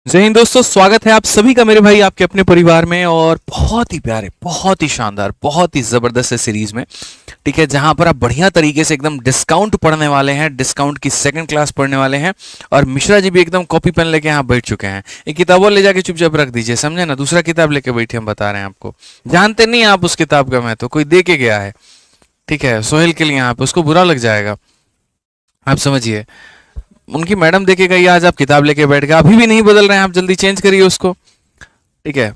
जय हिंद दोस्तों, स्वागत है आप सभी का मेरे भाई आपके अपने परिवार में। और बहुत ही प्यारे, बहुत ही शानदार, बहुत ही जबरदस्त है सीरीज में। ठीक है, जहां पर आप बढ़िया तरीके से एकदम डिस्काउंट पढ़ने वाले हैं, डिस्काउंट की सेकंड क्लास पढ़ने वाले हैं। और मिश्रा जी भी एकदम कॉपी पेन लेके यहाँ बैठ चुके हैं। एक किताब और ले जाके चुपचाप रख दीजिए, समझे ना। दूसरा किताब लेके बैठे, हम बता रहे हैं आपको। जानते नहीं आप उस किताब का महत्व, कोई दे के गया है। ठीक है, सोहेल के लिए यहाँ पे, उसको बुरा लग जाएगा, आप समझिए। उनकी मैडम देखे गई, आज आप किताब लेके बैठ गए, अभी भी नहीं बदल रहे हैं आप, जल्दी चेंज करिए उसको। ठीक है।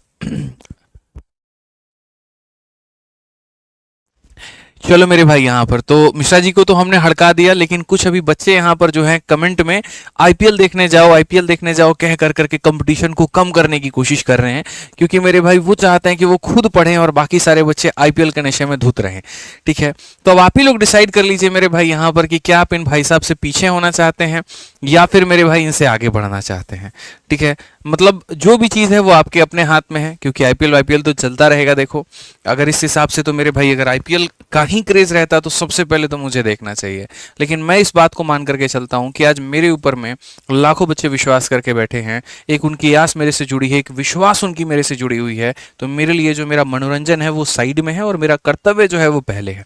चलो मेरे भाई, यहाँ पर तो मिश्रा जी को तो हमने हड़का दिया, लेकिन कुछ अभी बच्चे यहाँ पर जो है कमेंट में आईपीएल देखने जाओ, आईपीएल देखने जाओ कह कर करके कंपटीशन को कम करने की कोशिश कर रहे हैं। क्योंकि मेरे भाई वो चाहते हैं कि वो खुद पढ़ें और बाकी सारे बच्चे आईपीएल के नशे में धुत रहें। ठीक है, तो अब आप ही लोग डिसाइड कर लीजिए मेरे भाई यहाँ पर कि क्या आप इन भाई साहब से पीछे होना चाहते हैं या फिर मेरे भाई इनसे आगे बढ़ना चाहते हैं। ठीक है, मतलब जो भी चीज़ है वो आपके अपने हाथ में है, क्योंकि आईपीएल वाईपीएल तो चलता रहेगा। देखो, अगर इस हिसाब से तो मेरे भाई अगर आईपीएल का ही क्रेज रहता तो सबसे पहले तो मुझे देखना चाहिए। लेकिन मैं इस बात को मान करके चलता हूं कि आज मेरे ऊपर में लाखों बच्चे विश्वास करके बैठे हैं। एक उनकी आस मेरे से जुड़ी है, एक विश्वास उनकी मेरे से जुड़ी हुई है। तो मेरे लिए जो मेरा मनोरंजन है वो साइड में है और मेरा कर्तव्य जो है वो पहले है।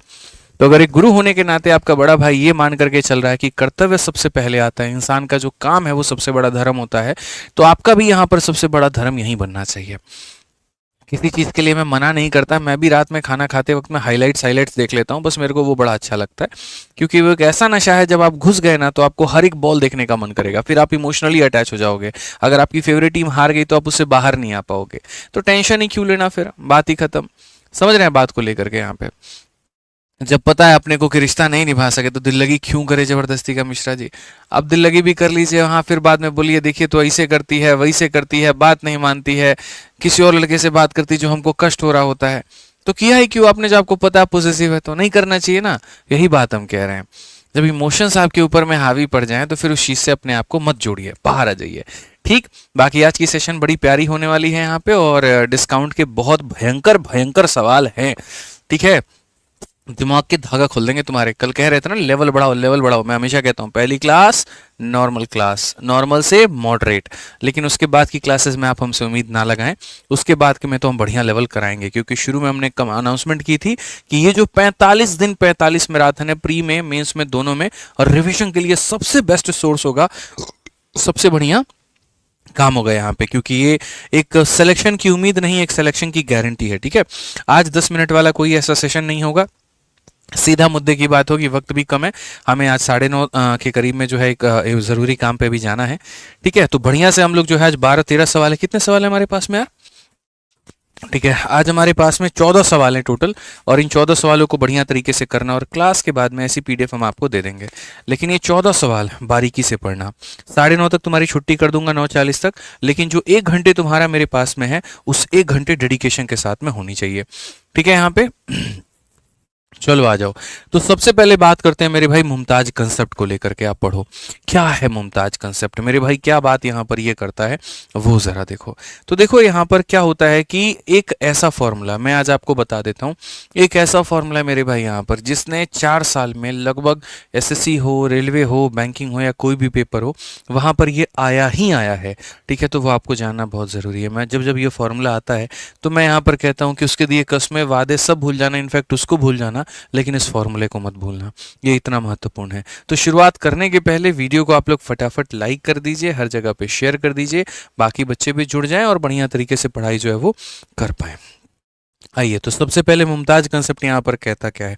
तो अगर एक गुरु होने के नाते आपका बड़ा भाई ये मान करके चल रहा है कि कर्तव्य सबसे पहले आता है, इंसान का जो काम है वो सबसे बड़ा धर्म होता है, तो आपका भी यहाँ पर सबसे बड़ा धर्म यही बनना चाहिए। किसी चीज़ के लिए मैं मना नहीं करता, मैं भी रात में खाना खाते वक्त में हाइलाइट्स हाइलाइट्स देख लेता हूँ, बस मेरे को वो बड़ा अच्छा लगता है। क्योंकि वो एक ऐसा नशा है, जब आप घुस गए ना तो आपको हर एक बॉल देखने का मन करेगा, फिर आप इमोशनली अटैच हो जाओगे। अगर आपकी फेवरेट टीम हार गई तो आप उससे बाहर नहीं आ पाओगे। तो टेंशन ही क्यों लेना, फिर बात ही खत्म। समझ रहे हैं बात को लेकर के यहाँ पे। जब पता है अपने को कि रिश्ता नहीं निभा सके तो दिल लगी क्यों करे जबरदस्ती का, मिश्रा जी। अब दिल लगी भी कर लीजिए, हाँ, फिर बाद में बोलिए देखिए तो ऐसे करती है, वैसे करती है, बात नहीं मानती है, किसी और लड़के से बात करती जो हमको कष्ट हो रहा होता है। तो किया ही क्यों आपने, जब आपको पता है पॉजिटिव है तो नहीं करना चाहिए ना। यही बात हम कह रहे हैं। जब इमोशंस आपके ऊपर में हावी पड़ जाएं तो फिर उस चीज से अपने आप को मत जोड़िए, बाहर आ जाइए। ठीक। बाकी आज की सेशन बड़ी प्यारी होने वाली है यहाँ पे, और डिस्काउंट के बहुत भयंकर भयंकर सवाल हैं। ठीक है, दिमाग के धागा खोल देंगे तुम्हारे। कल कह रहे थे ना लेवल बढ़ाओ, लेवल बढ़ाओ। मैं हमेशा कहता हूँ पहली क्लास नॉर्मल क्लास, नॉर्मल से मॉडरेट, लेकिन उसके बाद की क्लासेस में आप हमसे उम्मीद ना लगाएं। उसके बाद के में तो हम बढ़िया लेवल कराएंगे, क्योंकि शुरू में हमने कम अनाउंसमेंट की थी कि ये जो 45 दिन 45 मैराथन है, प्री में मेंस में दोनों में, और रिविजन के लिए सबसे बेस्ट सोर्स होगा, सबसे बढ़िया काम होगा यहाँ पे। क्योंकि ये एक सिलेक्शन की उम्मीद नहीं, एक सिलेक्शन की गारंटी है। ठीक है, आज 10 मिनट वाला कोई ऐसा सेशन नहीं होगा, सीधा मुद्दे की बात होगी। वक्त भी कम है, हमें आज 9:30 के करीब में जो है एक ज़रूरी काम पे भी जाना है। ठीक है, तो बढ़िया से हम लोग जो है आज 12-13 सवाल है। कितने सवाल है हमारे पास में यार? ठीक है, आज हमारे पास में 14 सवाल हैं टोटल, और इन 14 सवालों को बढ़िया तरीके से करना, और क्लास के बाद में ऐसी पीडीएफ हम आपको दे देंगे। लेकिन ये 14 सवाल बारीकी से पढ़ना। 9:30 तक तुम्हारी छुट्टी कर दूंगा, 9:40 तक, लेकिन जो 1 घंटे तुम्हारा मेरे पास में है उस 1 घंटे डेडिकेशन के साथ में होनी चाहिए। ठीक है, यहाँ पे चलो आ जाओ। तो सबसे पहले बात करते हैं मेरे भाई मुमताज कंसेप्ट को लेकर के, आप पढ़ो क्या है मुमताज कंसेप्ट। मेरे भाई क्या बात यहाँ पर ये करता है वो जरा देखो। तो देखो यहाँ पर क्या होता है कि एक ऐसा फॉर्मूला मैं आज आपको बता देता हूँ। एक ऐसा फॉर्मूला मेरे भाई यहाँ पर जिसने 4 साल में लगभग एसएससी हो, रेलवे हो, बैंकिंग हो या कोई भी पेपर हो, वहाँ पर ये आया ही आया है। ठीक है, तो वो आपको जानना बहुत ज़रूरी है। मैं जब जब ये फॉर्मूला आता है तो मैं यहाँ पर कहता हूँ कि उसके दिए कस्में वादे सब भूल जाना, इनफैक्ट उसको भूल जाना, लेकिन इस फॉर्मूले को मत भूलना, ये इतना महत्वपूर्ण है। तो शुरुआत करने के पहले वीडियो को आप लोग फटाफट लाइक कर दीजिए, हर जगह पे शेयर कर दीजिए, बाकी बच्चे भी जुड़ जाएं और बढ़िया तरीके से पढ़ाई जो है वो कर पाए। आइए, तो सबसे पहले मुमताज कंसेप्ट यहाँ पर कहता क्या है।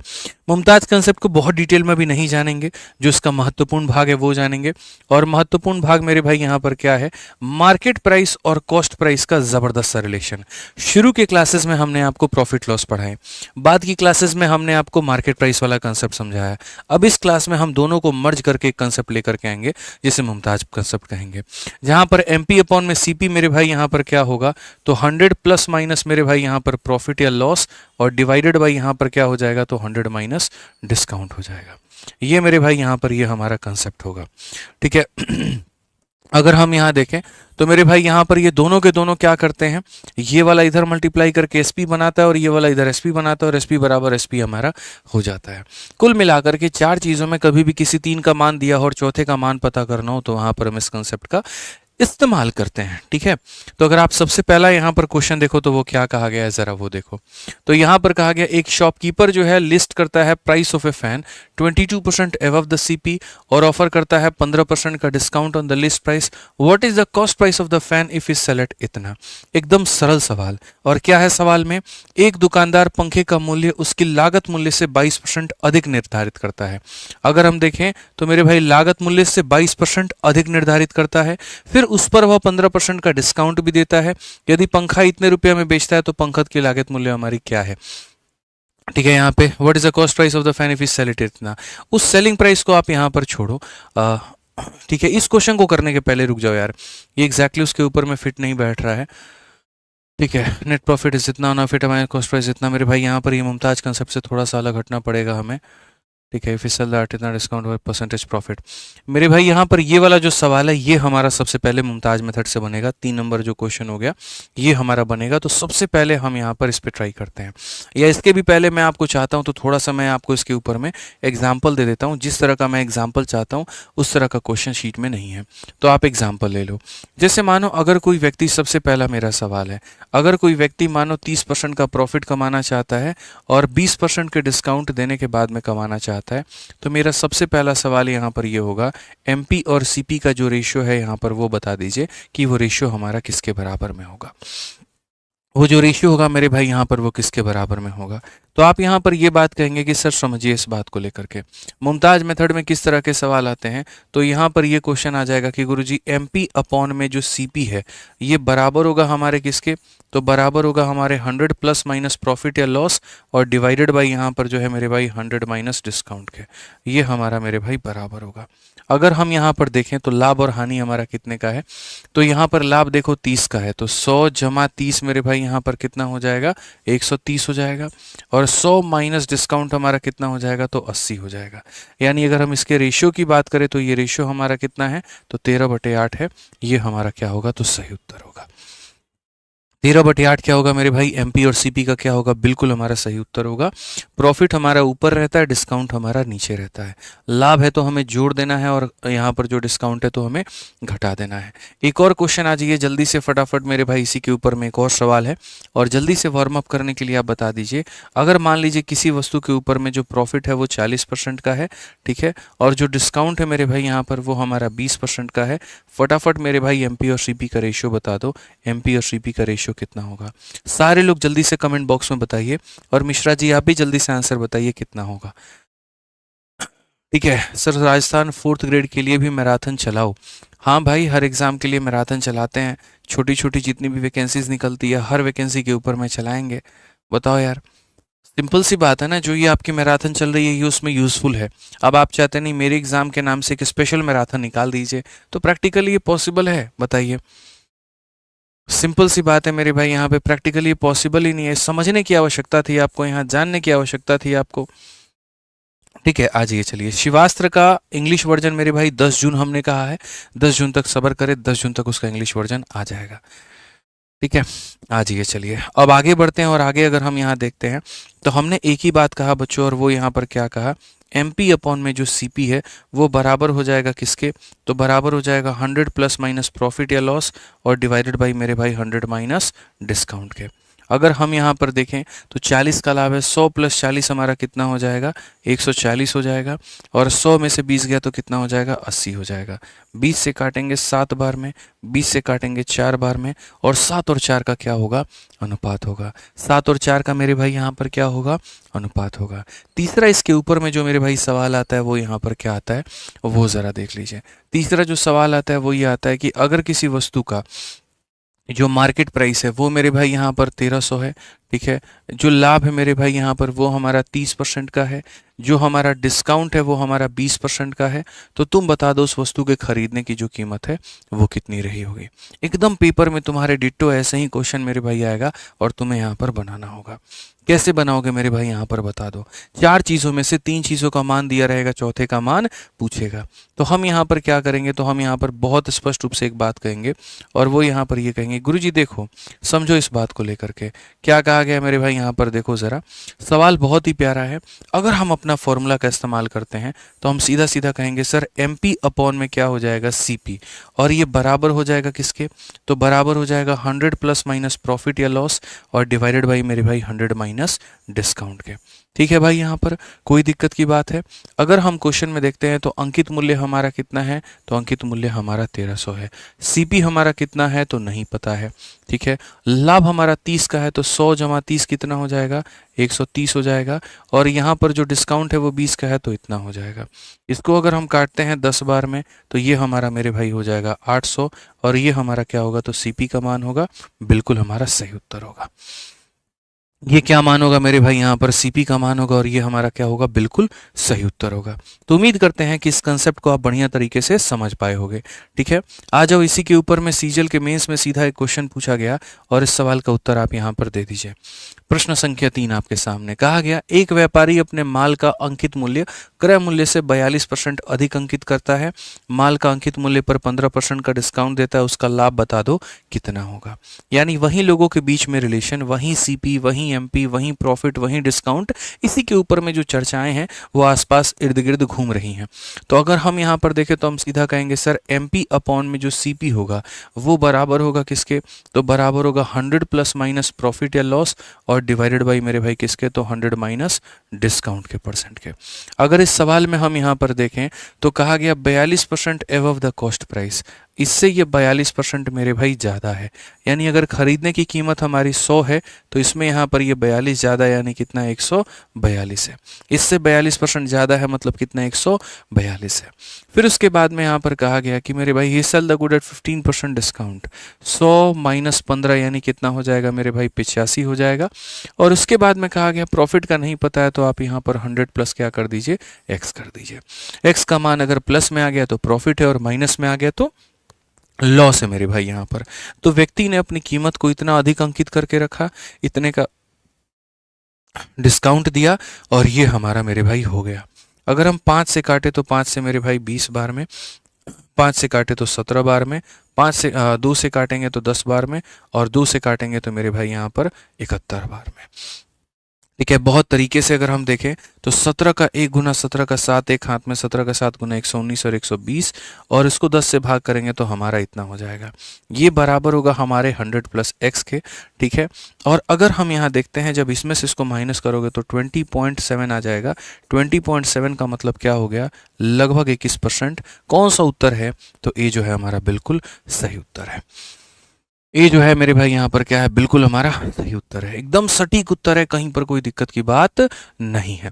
मुमताज कंसेप्ट को बहुत डिटेल में भी नहीं जानेंगे, जो इसका महत्वपूर्ण भाग है वो जानेंगे। और महत्वपूर्ण भाग मेरे भाई यहाँ पर क्या है, मार्केट प्राइस और कॉस्ट प्राइस का जबरदस्त सा रिलेशन। शुरू के क्लासेस में हमने आपको प्रॉफिट लॉस पढ़ाए, बाद की क्लासेस में हमने आपको मार्केट प्राइस वाला कंसेप्ट समझाया। अब इस क्लास में हम दोनों को मर्ज करके एक कंसेप्ट लेकर के आएंगे, जिसे मुमताज कंसेप्ट कहेंगे, जहां पर एमपी अपॉन में सीपी मेरे भाई यहाँ पर क्या होगा, तो 100 प्लस माइनस मेरे भाई यहाँ पर प्रॉफिट या लॉस, और डिवाइडेड बाई यहाँ पर क्या हो जाएगा, तो 100 माइनस डिस्काउंट हो जाएगा। ये मेरे भाई यहाँ पर ये हमारा कंसेप्ट होगा। ठीक है। अगर हम यहाँ देखें तो मेरे भाई यहाँ पर ये दोनों के दोनों क्या करते हैं, ये वाला इधर मल्टीप्लाई करके एसपी बनाता है और ये वाला इधर एसपी बनाता है, और एसपी बराबर एसपी हमारा हो जाता है। कुल मिलाकर के 4 चीज़ों में कभी भी किसी 3 का मान दिया हो और चौथे का मान पता करना हो, तो वहाँ पर हम इस कंसेप्ट का इस्तेमाल करते हैं। ठीक है, तो अगर आप सबसे पहला यहाँ पर क्वेश्चन देखो तो वो क्या कहा गया है, जरा वो देखो। तो यहाँ पर कहा गया एक शॉपकीपर जो है लिस्ट करता है price of a fan 22% above the CP और ऑफर करता है 15% का discount on the list price. What is the cost price of the fan if is sell at इतना। एकदम सरल सवाल। और क्या है सवाल में, एक दुकानदार पंखे का मूल्य उसकी लागत मूल्य से 22% अधिक निर्धारित करता है। अगर हम देखें तो मेरे भाई लागत मूल्य से 22% अधिक निर्धारित करता है, फिर उस पर वह 15% का डिस्काउंट भी देता है। यदि पंखा इतने रुपये में बेचता है तो पंखा की लागत मूल्य हमारी क्या है। ठीक है, यहाँ पे what is the cost price of the fan if is sell it इतना। उस सेलिंग प्राइस को आप यहाँ पर छोड़ो। ठीक है, इस क्वेश्चन को करने के पहले रुक जाओ यार, ये एग्जैक्टली उसके ऊपर में फिट नहीं बैठ रहा है। ठीक है, नेट प्रॉफिट इज इतना, ना फिट हमारे कॉस्ट प्राइस इतना। मेरे भाई यहाँ पर ये मुमताज कंसेप्ट से थोड़ा सा अलग हटना पड़ेगा हमें। ठीक है, फिसल दैट इतना डिस्काउंट और परसेंटेज प्रॉफिट। मेरे भाई यहाँ पर ये वाला जो सवाल है ये हमारा सबसे पहले मुमताज मेथड से बनेगा। 3 नंबर जो क्वेश्चन हो गया ये हमारा बनेगा। तो सबसे पहले हम यहाँ पर इस पर ट्राई करते हैं, या इसके भी पहले मैं आपको चाहता हूँ तो थोड़ा सा मैं आपको इसके ऊपर में एग्जाम्पल दे देता हूँ। जिस तरह का मैं एग्जाम्पल चाहता हूँ उस तरह का क्वेश्चन शीट में नहीं है, तो आप एग्जाम्पल ले लो। जैसे मानो अगर कोई व्यक्ति, सबसे पहला मेरा सवाल है, अगर कोई व्यक्ति मानो 30% का प्रॉफिट कमाना चाहता है और 20% के डिस्काउंट देने के बाद में कमाना चाहता है, तो मेरा सबसे पहला सवाल यहाँ पर ये होगा, एमपी और सीपी का जो रेशियो है यहाँ पर वो बता दीजिए कि वो रेशियो हमारा किसके बराबर में होगा। वो जो रेशियो होगा मेरे भाई यहाँ पर वो किसके बराबर में होगा। तो आप यहाँ पर ये बात कहेंगे कि सर समझिए इस बात को लेकर के मुमताज मेथड में किस तरह के सवाल आते हैं। तो यहाँ पर ये क्वेश्चन आ जाएगा कि गुरुजी एमपी अपॉन में जो सीपी है ये बराबर होगा हमारे किसके, तो बराबर होगा हमारे 100 प्लस माइनस प्रॉफिट या लॉस और डिवाइडेड बाई यहाँ पर जो है मेरे भाई 100 माइनस डिस्काउंट के। ये हमारा मेरे भाई बराबर होगा। अगर हम यहाँ पर देखें तो लाभ और हानि हमारा कितने का है, तो यहाँ पर लाभ देखो 30 का है, तो 100 जमा 30 मेरे भाई यहाँ पर कितना हो जाएगा, 130 हो जाएगा। और 100 माइनस डिस्काउंट हमारा कितना हो जाएगा, तो 80 हो जाएगा। यानी अगर हम इसके रेशियो की बात करें तो ये रेशियो हमारा कितना है, तो 13/8 है। ये हमारा क्या होगा, तो सही उत्तर होगा। 13/8 क्या होगा मेरे भाई, एमपी और सीपी का क्या होगा, बिल्कुल हमारा सही उत्तर होगा। प्रॉफिट हमारा ऊपर रहता है, डिस्काउंट हमारा नीचे रहता है। लाभ है तो हमें जोड़ देना है और यहाँ पर जो डिस्काउंट है तो हमें घटा देना है। एक और क्वेश्चन आ जाइए जल्दी से फटाफट मेरे भाई, इसी के ऊपर में एक और सवाल है और जल्दी से वार्म अप करने के लिए आप बता दीजिए। अगर मान लीजिए किसी वस्तु के ऊपर में जो प्रॉफिट है वो 40% का है, ठीक है, और जो डिस्काउंट है मेरे भाई यहाँ पर वो हमारा 20% का है। फटाफट मेरे भाई एमपी और सीपी का रेशियो बता दो, एमपी और सीपी का रेशियो कितना होगा। सारे लोग जल्दी से कमेंट बॉक्स में बताइए और मिश्रा जी आप भी जल्दी से आंसर बताइए कितना होगा। ठीक है सर, राजस्थान 4th ग्रेड के लिए भी मैराथन चलाओ। हाँ भाई, हर एग्ज़ाम के लिए मैराथन चलाते हैं। छोटी छोटी जितनी भी वैकेंसीज निकलती है हर वैकेंसी के ऊपर में चलाएंगे। बताओ यार, सिंपल सी बात है ना, जो ये आपकी मैराथन चल रही है ये उसमें यूज़फुल है। अब आप चाहते नहीं मेरे एग्ज़ाम के नाम से एक स्पेशल मैराथन निकाल दीजिए, तो प्रैक्टिकली ये पॉसिबल है, बताइए। सिंपल सी बात है मेरे भाई, यहाँ पे प्रैक्टिकली पॉसिबल ही नहीं है। समझने की आवश्यकता थी आपको, यहाँ जानने की आवश्यकता थी आपको। ठीक है, आ जाइए चलिए। शिवास्त्र का इंग्लिश वर्जन मेरे भाई 10 जून हमने कहा है, 10 जून तक सब्र करें, 10 जून तक उसका इंग्लिश वर्जन आ जाएगा। ठीक है, आ जाइए चलिए अब आगे बढ़ते हैं। और आगे अगर हम यहाँ देखते हैं तो हमने एक ही बात कहा बच्चों, और वो यहाँ पर क्या कहा, एमपी अपॉन में जो सीपी है वो बराबर हो जाएगा किसके, तो बराबर हो जाएगा 100 प्लस माइनस प्रॉफिट या लॉस और डिवाइडेड बाई मेरे भाई 100 माइनस डिस्काउंट के। अगर हम यहाँ पर देखें तो 40 का लाभ है, 100 प्लस 40 हमारा कितना हो जाएगा, 140 हो जाएगा। और 100 में से 20 गया तो कितना हो जाएगा, 80 हो जाएगा। 20 से काटेंगे 7 बार में, 20 से काटेंगे 4 बार में, और 7 और 4 का क्या होगा, अनुपात होगा। 7 और 4 का मेरे भाई यहाँ पर क्या होगा, अनुपात होगा। तीसरा इसके ऊपर में जो मेरे भाई सवाल आता है वो यहाँ पर क्या आता है, वो ज़रा देख लीजिए। तीसरा जो सवाल आता है वो ये आता है कि अगर किसी वस्तु का जो मार्केट प्राइस है वो मेरे भाई यहाँ पर 1300 है, ठीक है, जो लाभ है मेरे भाई यहाँ पर वो हमारा 30% का है, जो हमारा डिस्काउंट है वो हमारा 20% का है, तो तुम बता दो उस वस्तु के खरीदने की जो कीमत है वो कितनी रही होगी। एकदम पेपर में तुम्हारे डिट्टो ऐसे ही क्वेश्चन मेरे भाई आएगा और तुम्हें यहाँ पर बनाना होगा। कैसे बनाओगे मेरे भाई, यहाँ पर बता दो। 4 चीज़ों में से 3 चीज़ों का मान दिया रहेगा, चौथे का मान पूछेगा। तो हम यहाँ पर क्या करेंगे, तो हम यहाँ पर बहुत स्पष्ट रूप से एक बात कहेंगे और वो यहाँ पर ये कहेंगे, गुरुजी देखो समझो इस बात को लेकर के क्या कहा कहा गया मेरे भाई यहाँ पर देखो ज़रा, सवाल बहुत ही प्यारा है। अगर हम अपना फॉर्मूला का इस्तेमाल करते हैं तो हम सीधा सीधा कहेंगे सर MP अपॉन में क्या हो जाएगा CP, और ये बराबर हो जाएगा किसके, तो बराबर हो जाएगा 100 प्लस माइनस प्रॉफिट या लॉस और डिवाइडेड बाई मेरे भाई 100 माइनस डिस्काउंट के। ठीक है भाई, यहाँ पर कोई दिक्कत की बात है। अगर हम क्वेश्चन में देखते हैं तो अंकित मूल्य हमारा कितना है, तो अंकित मूल्य हमारा 1300 है। CP हमारा कितना है तो नहीं पता है। ठीक है, लाभ हमारा 30 का है तो 100 जमा 30 कितना हो जाएगा, 130 हो जाएगा। और यहाँ पर जो डिस्काउंट है वो 20 का है तो इतना हो जाएगा। इसको अगर हम काटते हैं 10 बार में तो ये हमारा मेरे भाई हो जाएगा 800, और ये हमारा क्या होगा, तो CP का मान होगा, बिल्कुल हमारा सही उत्तर होगा। ये क्या मान होगा मेरे भाई, यहाँ पर CP का मान होगा, और ये हमारा क्या होगा, बिल्कुल सही उत्तर होगा। तो उम्मीद करते हैं कि इस कंसेप्ट को आप बढ़िया तरीके से समझ पाए होंगे। ठीक है, आ जाओ इसी के ऊपर में सीजल के मेंस में सीधा एक क्वेश्चन पूछा गया और इस सवाल का उत्तर आप यहाँ पर दे दीजिए। प्रश्न संख्या 3 आपके सामने कहा गया, एक व्यापारी अपने माल का अंकित मूल्य क्रय मूल्य से 42% अधिक अंकित करता है, माल का अंकित मूल्य पर 15% का डिस्काउंट देता है, उसका लाभ बता दो कितना होगा। यानी वही लोगों के बीच में रिलेशन, वही CP, वही MP, वही प्रॉफिट, वही डिस्काउंट, इसी के ऊपर में जो चर्चाएं हैं वो आसपास इर्द गिर्द घूम रही हैं। तो अगर हम यहाँ पर देखें तो हम सीधा कहेंगे सर MP अपॉन में जो CP होगा वो बराबर होगा किसके, तो बराबर होगा 100 प्लस माइनस प्रॉफिट या लॉस और डिवाइडेड बाई मेरे भाई किसके, तो 100 माइनस डिस्काउंट के परसेंट के। अगर इस सवाल में हम यहाँ पर देखें तो कहा गया 42% एबव द कॉस्ट प्राइस, इससे ये 42% मेरे भाई ज़्यादा है। यानी अगर खरीदने की कीमत हमारी 100 है तो इसमें यहाँ पर ये 42 ज़्यादा, यानी कितना 142 है। इससे 42% ज़्यादा है मतलब कितना 142 है। फिर उसके बाद में यहाँ पर कहा गया कि मेरे भाई he sell the good at 15% discount, 100 minus 15 यानी कितना हो जाएगा मेरे भाई 85 हो जाएगा। और उसके बाद में कहा गया प्रॉफिट का नहीं पता है तो आप यहाँ पर 100 प्लस क्या कर दीजिए, x कर दीजिए। x का मान अगर प्लस में आ गया तो प्रॉफिट है और माइनस में आ गया तो लॉस है मेरे भाई यहाँ पर। तो व्यक्ति ने अपनी कीमत को इतना अधिक अंकित करके रखा, इतने का डिस्काउंट दिया और ये हमारा मेरे भाई हो गया। अगर हम 5 से काटे तो 5 से मेरे भाई 20 बार में, 5 से काटे तो 17 बार में, 5 से 2 से काटेंगे तो 10 बार में, और 2 से काटेंगे तो मेरे भाई यहाँ पर 71 बार में। ठीक है, बहुत तरीके से अगर हम देखें तो 17 का 1 गुना 17 का 7 एक हाथ में, 17 का 7 गुना 119 और 120, और इसको 10 से भाग करेंगे तो हमारा इतना हो जाएगा। ये बराबर होगा हमारे 100 प्लस x के। ठीक है, और अगर हम यहाँ देखते हैं जब इसमें से इसको माइनस करोगे तो 20.7 आ जाएगा। 20.7 का मतलब क्या हो गया, लगभग 21%। कौन सा उत्तर है, तो ये जो है हमारा बिल्कुल सही उत्तर है। ये जो है मेरे भाई यहाँ पर क्या है, बिल्कुल हमारा सही उत्तर है, एकदम सटीक उत्तर है, कहीं पर कोई दिक्कत की बात नहीं है।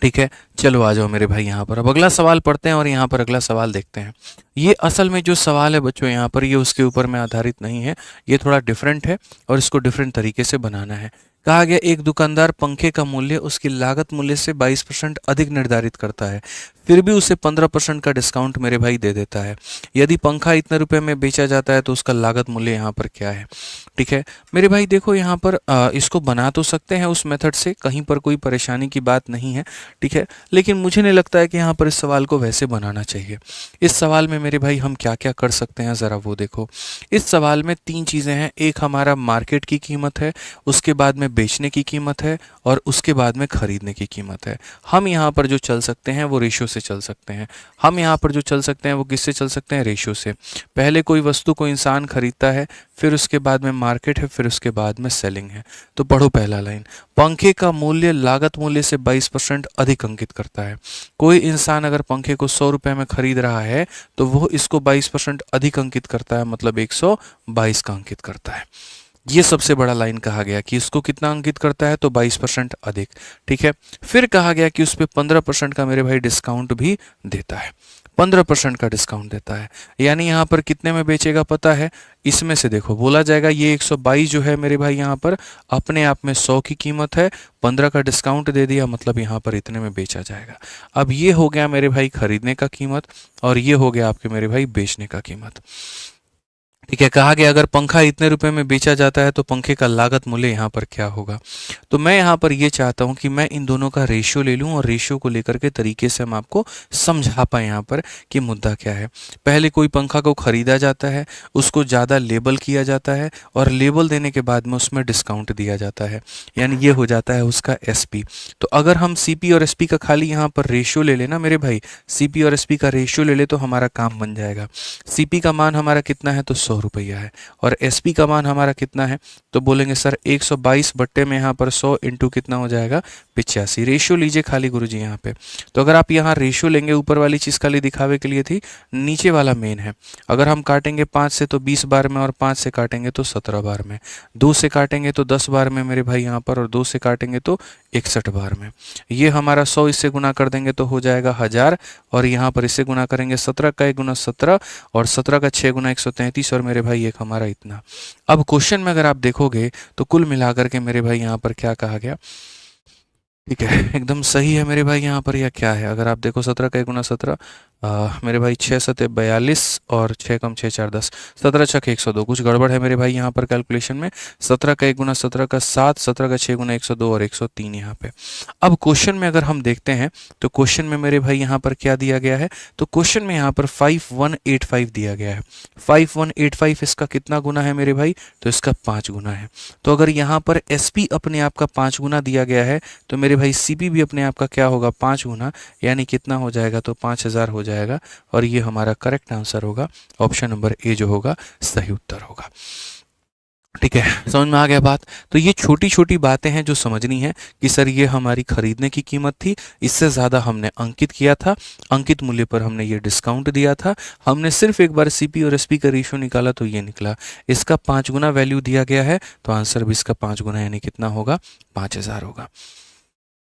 ठीक है, चलो आ जाओ मेरे भाई यहाँ पर, अब अगला सवाल पढ़ते हैं और यहाँ पर अगला सवाल देखते हैं। ये असल में जो सवाल है बच्चों यहाँ पर, ये उसके ऊपर में आधारित नहीं है, ये थोड़ा डिफरेंट है और इसको डिफरेंट तरीके से बनाना है। कहा गया एक दुकानदार पंखे का मूल्य उसकी लागत मूल्य से 22% अधिक निर्धारित करता है, फिर भी उसे 15% का डिस्काउंट मेरे भाई दे देता है। यदि पंखा इतने रुपए में बेचा जाता है तो उसका लागत मूल्य यहाँ पर क्या है। ठीक है मेरे भाई, देखो यहाँ पर इसको बना तो सकते हैं उस मेथड से, कहीं पर कोई परेशानी की बात नहीं है। ठीक है, लेकिन मुझे नहीं लगता है कि यहाँ पर इस सवाल को वैसे बनाना चाहिए। इस सवाल में मेरे भाई हम क्या क्या कर सकते हैं ज़रा वो देखो। इस सवाल में 3 चीज़ें हैं, एक हमारा मार्केट की कीमत है, उसके बाद में बेचने की कीमत है, और उसके बाद में खरीदने की कीमत है। हम यहाँ पर जो चल सकते हैं वो रेशियो से चल सकते हैं। हम यहाँ पर जो चल सकते हैं वो किससे चल सकते हैं, रेशियो से। पहले कोई वस्तु को इंसान खरीदता है, फिर उसके बाद में मार्केट है, फिर उसके बाद में सेलिंग है। तो पढ़ो पहला लाइन, पंखे का मूल्य लागत मूल्य से 22% अधिक अंकित करता है। कोई इंसान अगर पंखे को 100 रुपये में खरीद रहा है तो वो इसको 22% अधिक अंकित करता है, मतलब 122 का अंकित करता है। ये सबसे बड़ा लाइन कहा गया कि इसको कितना अंकित करता है, तो 22% अधिक। ठीक है, फिर कहा गया कि उस पर 15% का मेरे भाई डिस्काउंट भी देता है, 15% का डिस्काउंट देता है। यानी यहाँ पर कितने में बेचेगा पता है, इसमें से देखो बोला जाएगा ये 122 जो है मेरे भाई यहाँ पर अपने आप में 100 की कीमत है, 15 का डिस्काउंट दे दिया, मतलब यहाँ पर इतने में बेचा जाएगा। अब ये हो गया मेरे भाई खरीदने का कीमत, और ये हो गया आपके मेरे भाई बेचने का कीमत। ठीक है, कहा गया अगर पंखा इतने रुपए में बेचा जाता है तो पंखे का लागत मूल्य यहाँ पर क्या होगा। तो मैं यहाँ पर ये चाहता हूँ कि मैं इन दोनों का रेशियो ले लूँ और रेशियो को लेकर के तरीके से हम आपको समझा पाए यहाँ पर कि मुद्दा क्या है। पहले कोई पंखा को खरीदा जाता है, उसको ज़्यादा लेबल किया जाता है और लेबल देने के बाद में उसमें डिस्काउंट दिया जाता है, यानी ये हो जाता है उसका एसपी। तो अगर हम सीपी और एसपी का खाली यहाँ पर रेशियो ले लेना मेरे भाई, सीपी और एसपी का रेशियो ले ले तो हमारा काम बन जाएगा। सीपी का मान हमारा कितना है तो 100 रुपया है और एसपी का मान हमारा कितना है तो बोलेंगे सर 122 बट्टे में यहाँ पर 100 इंटू कितना हो जाएगा 85। रेशियो लीजिए खाली गुरुजी यहाँ पे। तो अगर आप यहाँ रेशियो लेंगे, ऊपर वाली चीज़ खाली दिखावे के लिए थी, नीचे वाला मेन है। अगर हम काटेंगे 5 से तो 20 बार में और 5 से काटेंगे तो 17 बार में, 2 से काटेंगे तो 10 बार में मेरे भाई यहाँ पर और 2 से काटेंगे तो 61 बार में। ये हमारा 100 इससे गुना कर देंगे तो हो जाएगा 1000 और यहाँ पर इससे गुना करेंगे 17 का 1 गुना 17 और 17 का 6 गुना 133 और मेरे भाई एक हमारा इतना। अब क्वेश्चन में अगर आप देखोगे तो कुल मिलाकर के मेरे भाई यहाँ पर क्या कहा गया, ठीक है एकदम सही है मेरे भाई यहाँ पर, या क्या है अगर आप देखो 17 का 1 गुना 17 मेरे भाई 6 सते 42 और 6 कम 6 4 10, 17 छक 102। कुछ गड़बड़ है मेरे भाई यहाँ पर कैलकुलेशन में। 17 का 1 गुना 17 का 7, 17 का 6 गुना 102 और 103 यहाँ पे। अब क्वेश्चन में अगर हम देखते हैं तो क्वेश्चन में मेरे भाई यहाँ पर क्या दिया गया है, तो क्वेश्चन में यहाँ पर 5185 दिया गया है। 5185 इसका कितना गुना है मेरे भाई, तो इसका 5 गुना है। तो अगर यहाँ पर एसपी अपने आप का 5 गुना दिया गया है तो मेरे भाई सीपी भी अपने आप का क्या होगा 5 गुना, यानी कितना हो जाएगा तो 5000 हो जाएगा और ये हमारा करेक्ट आंसर होगा। ऑप्शन नंबर ए जो होगा सही उत्तर होगा। ठीक है, समझ में आ गया बात। तो ये छोटी छोटी बातें हैं जो समझनी है कि सर ये हमारी खरीदने की कीमत थी, इससे ज़्यादा हमने अंकित किया था, अंकित मूल्य पर हमने ये डिस्काउंट दिया था, हमने सिर्फ एक बार सीपी और एसपी का रेशियो निकाला तो ये निकला। इसका 5 गुना वैल्यू दिया गया है तो आंसर भी इसका 5 गुना यानी कितना होगा 5000 होगा।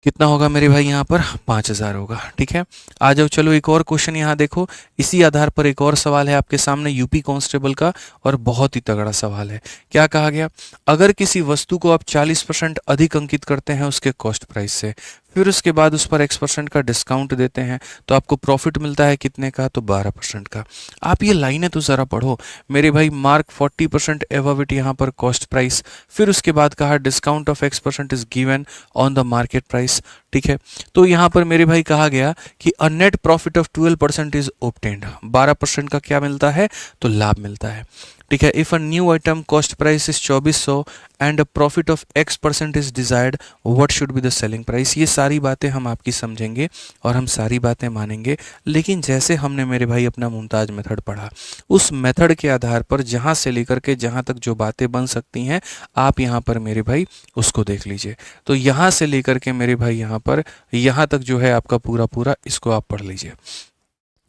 कितना होगा मेरे भाई यहाँ पर 5000 होगा। ठीक है, आ जाओ चलो एक और क्वेश्चन यहाँ देखो। इसी आधार पर एक और सवाल है आपके सामने यूपी कांस्टेबल का और बहुत ही तगड़ा सवाल है। क्या कहा गया, अगर किसी वस्तु को आप 40% अधिक अंकित करते हैं उसके कॉस्ट प्राइस से, फिर उसके बाद उस पर X% का डिस्काउंट देते हैं तो आपको प्रॉफिट मिलता है कितने का, तो 12% का। आप ये लाइनें तो ज़रा पढ़ो मेरे भाई। मार्क 40% एबव इट यहाँ पर कॉस्ट प्राइस, फिर उसके बाद कहा discount of X% is given on the market price. ठीक है, तो यहाँ पर मेरे भाई कहा गया कि a net profit of 12% is obtained. 12% का क्या मिलता है, तो लाभ मिलता है। ठीक है, if a new item cost price is 2400 and a profit of X% is desired, what should be the selling price. ये सारी बातें हम आपकी समझेंगे और हम सारी बातें मानेंगे, लेकिन जैसे हमने मेरे भाई अपना मुमताज मेथड पढ़ा, उस मेथड के आधार पर जहाँ से लेकर के जहाँ तक जो बातें बन सकती हैं आप यहाँ पर मेरे भाई उसको देख लीजिए। तो यहाँ से लेकर के मेरे भाई यहाँ पर यहाँ तक जो है आपका पूरा पूरा इसको आप पढ़ लीजिए।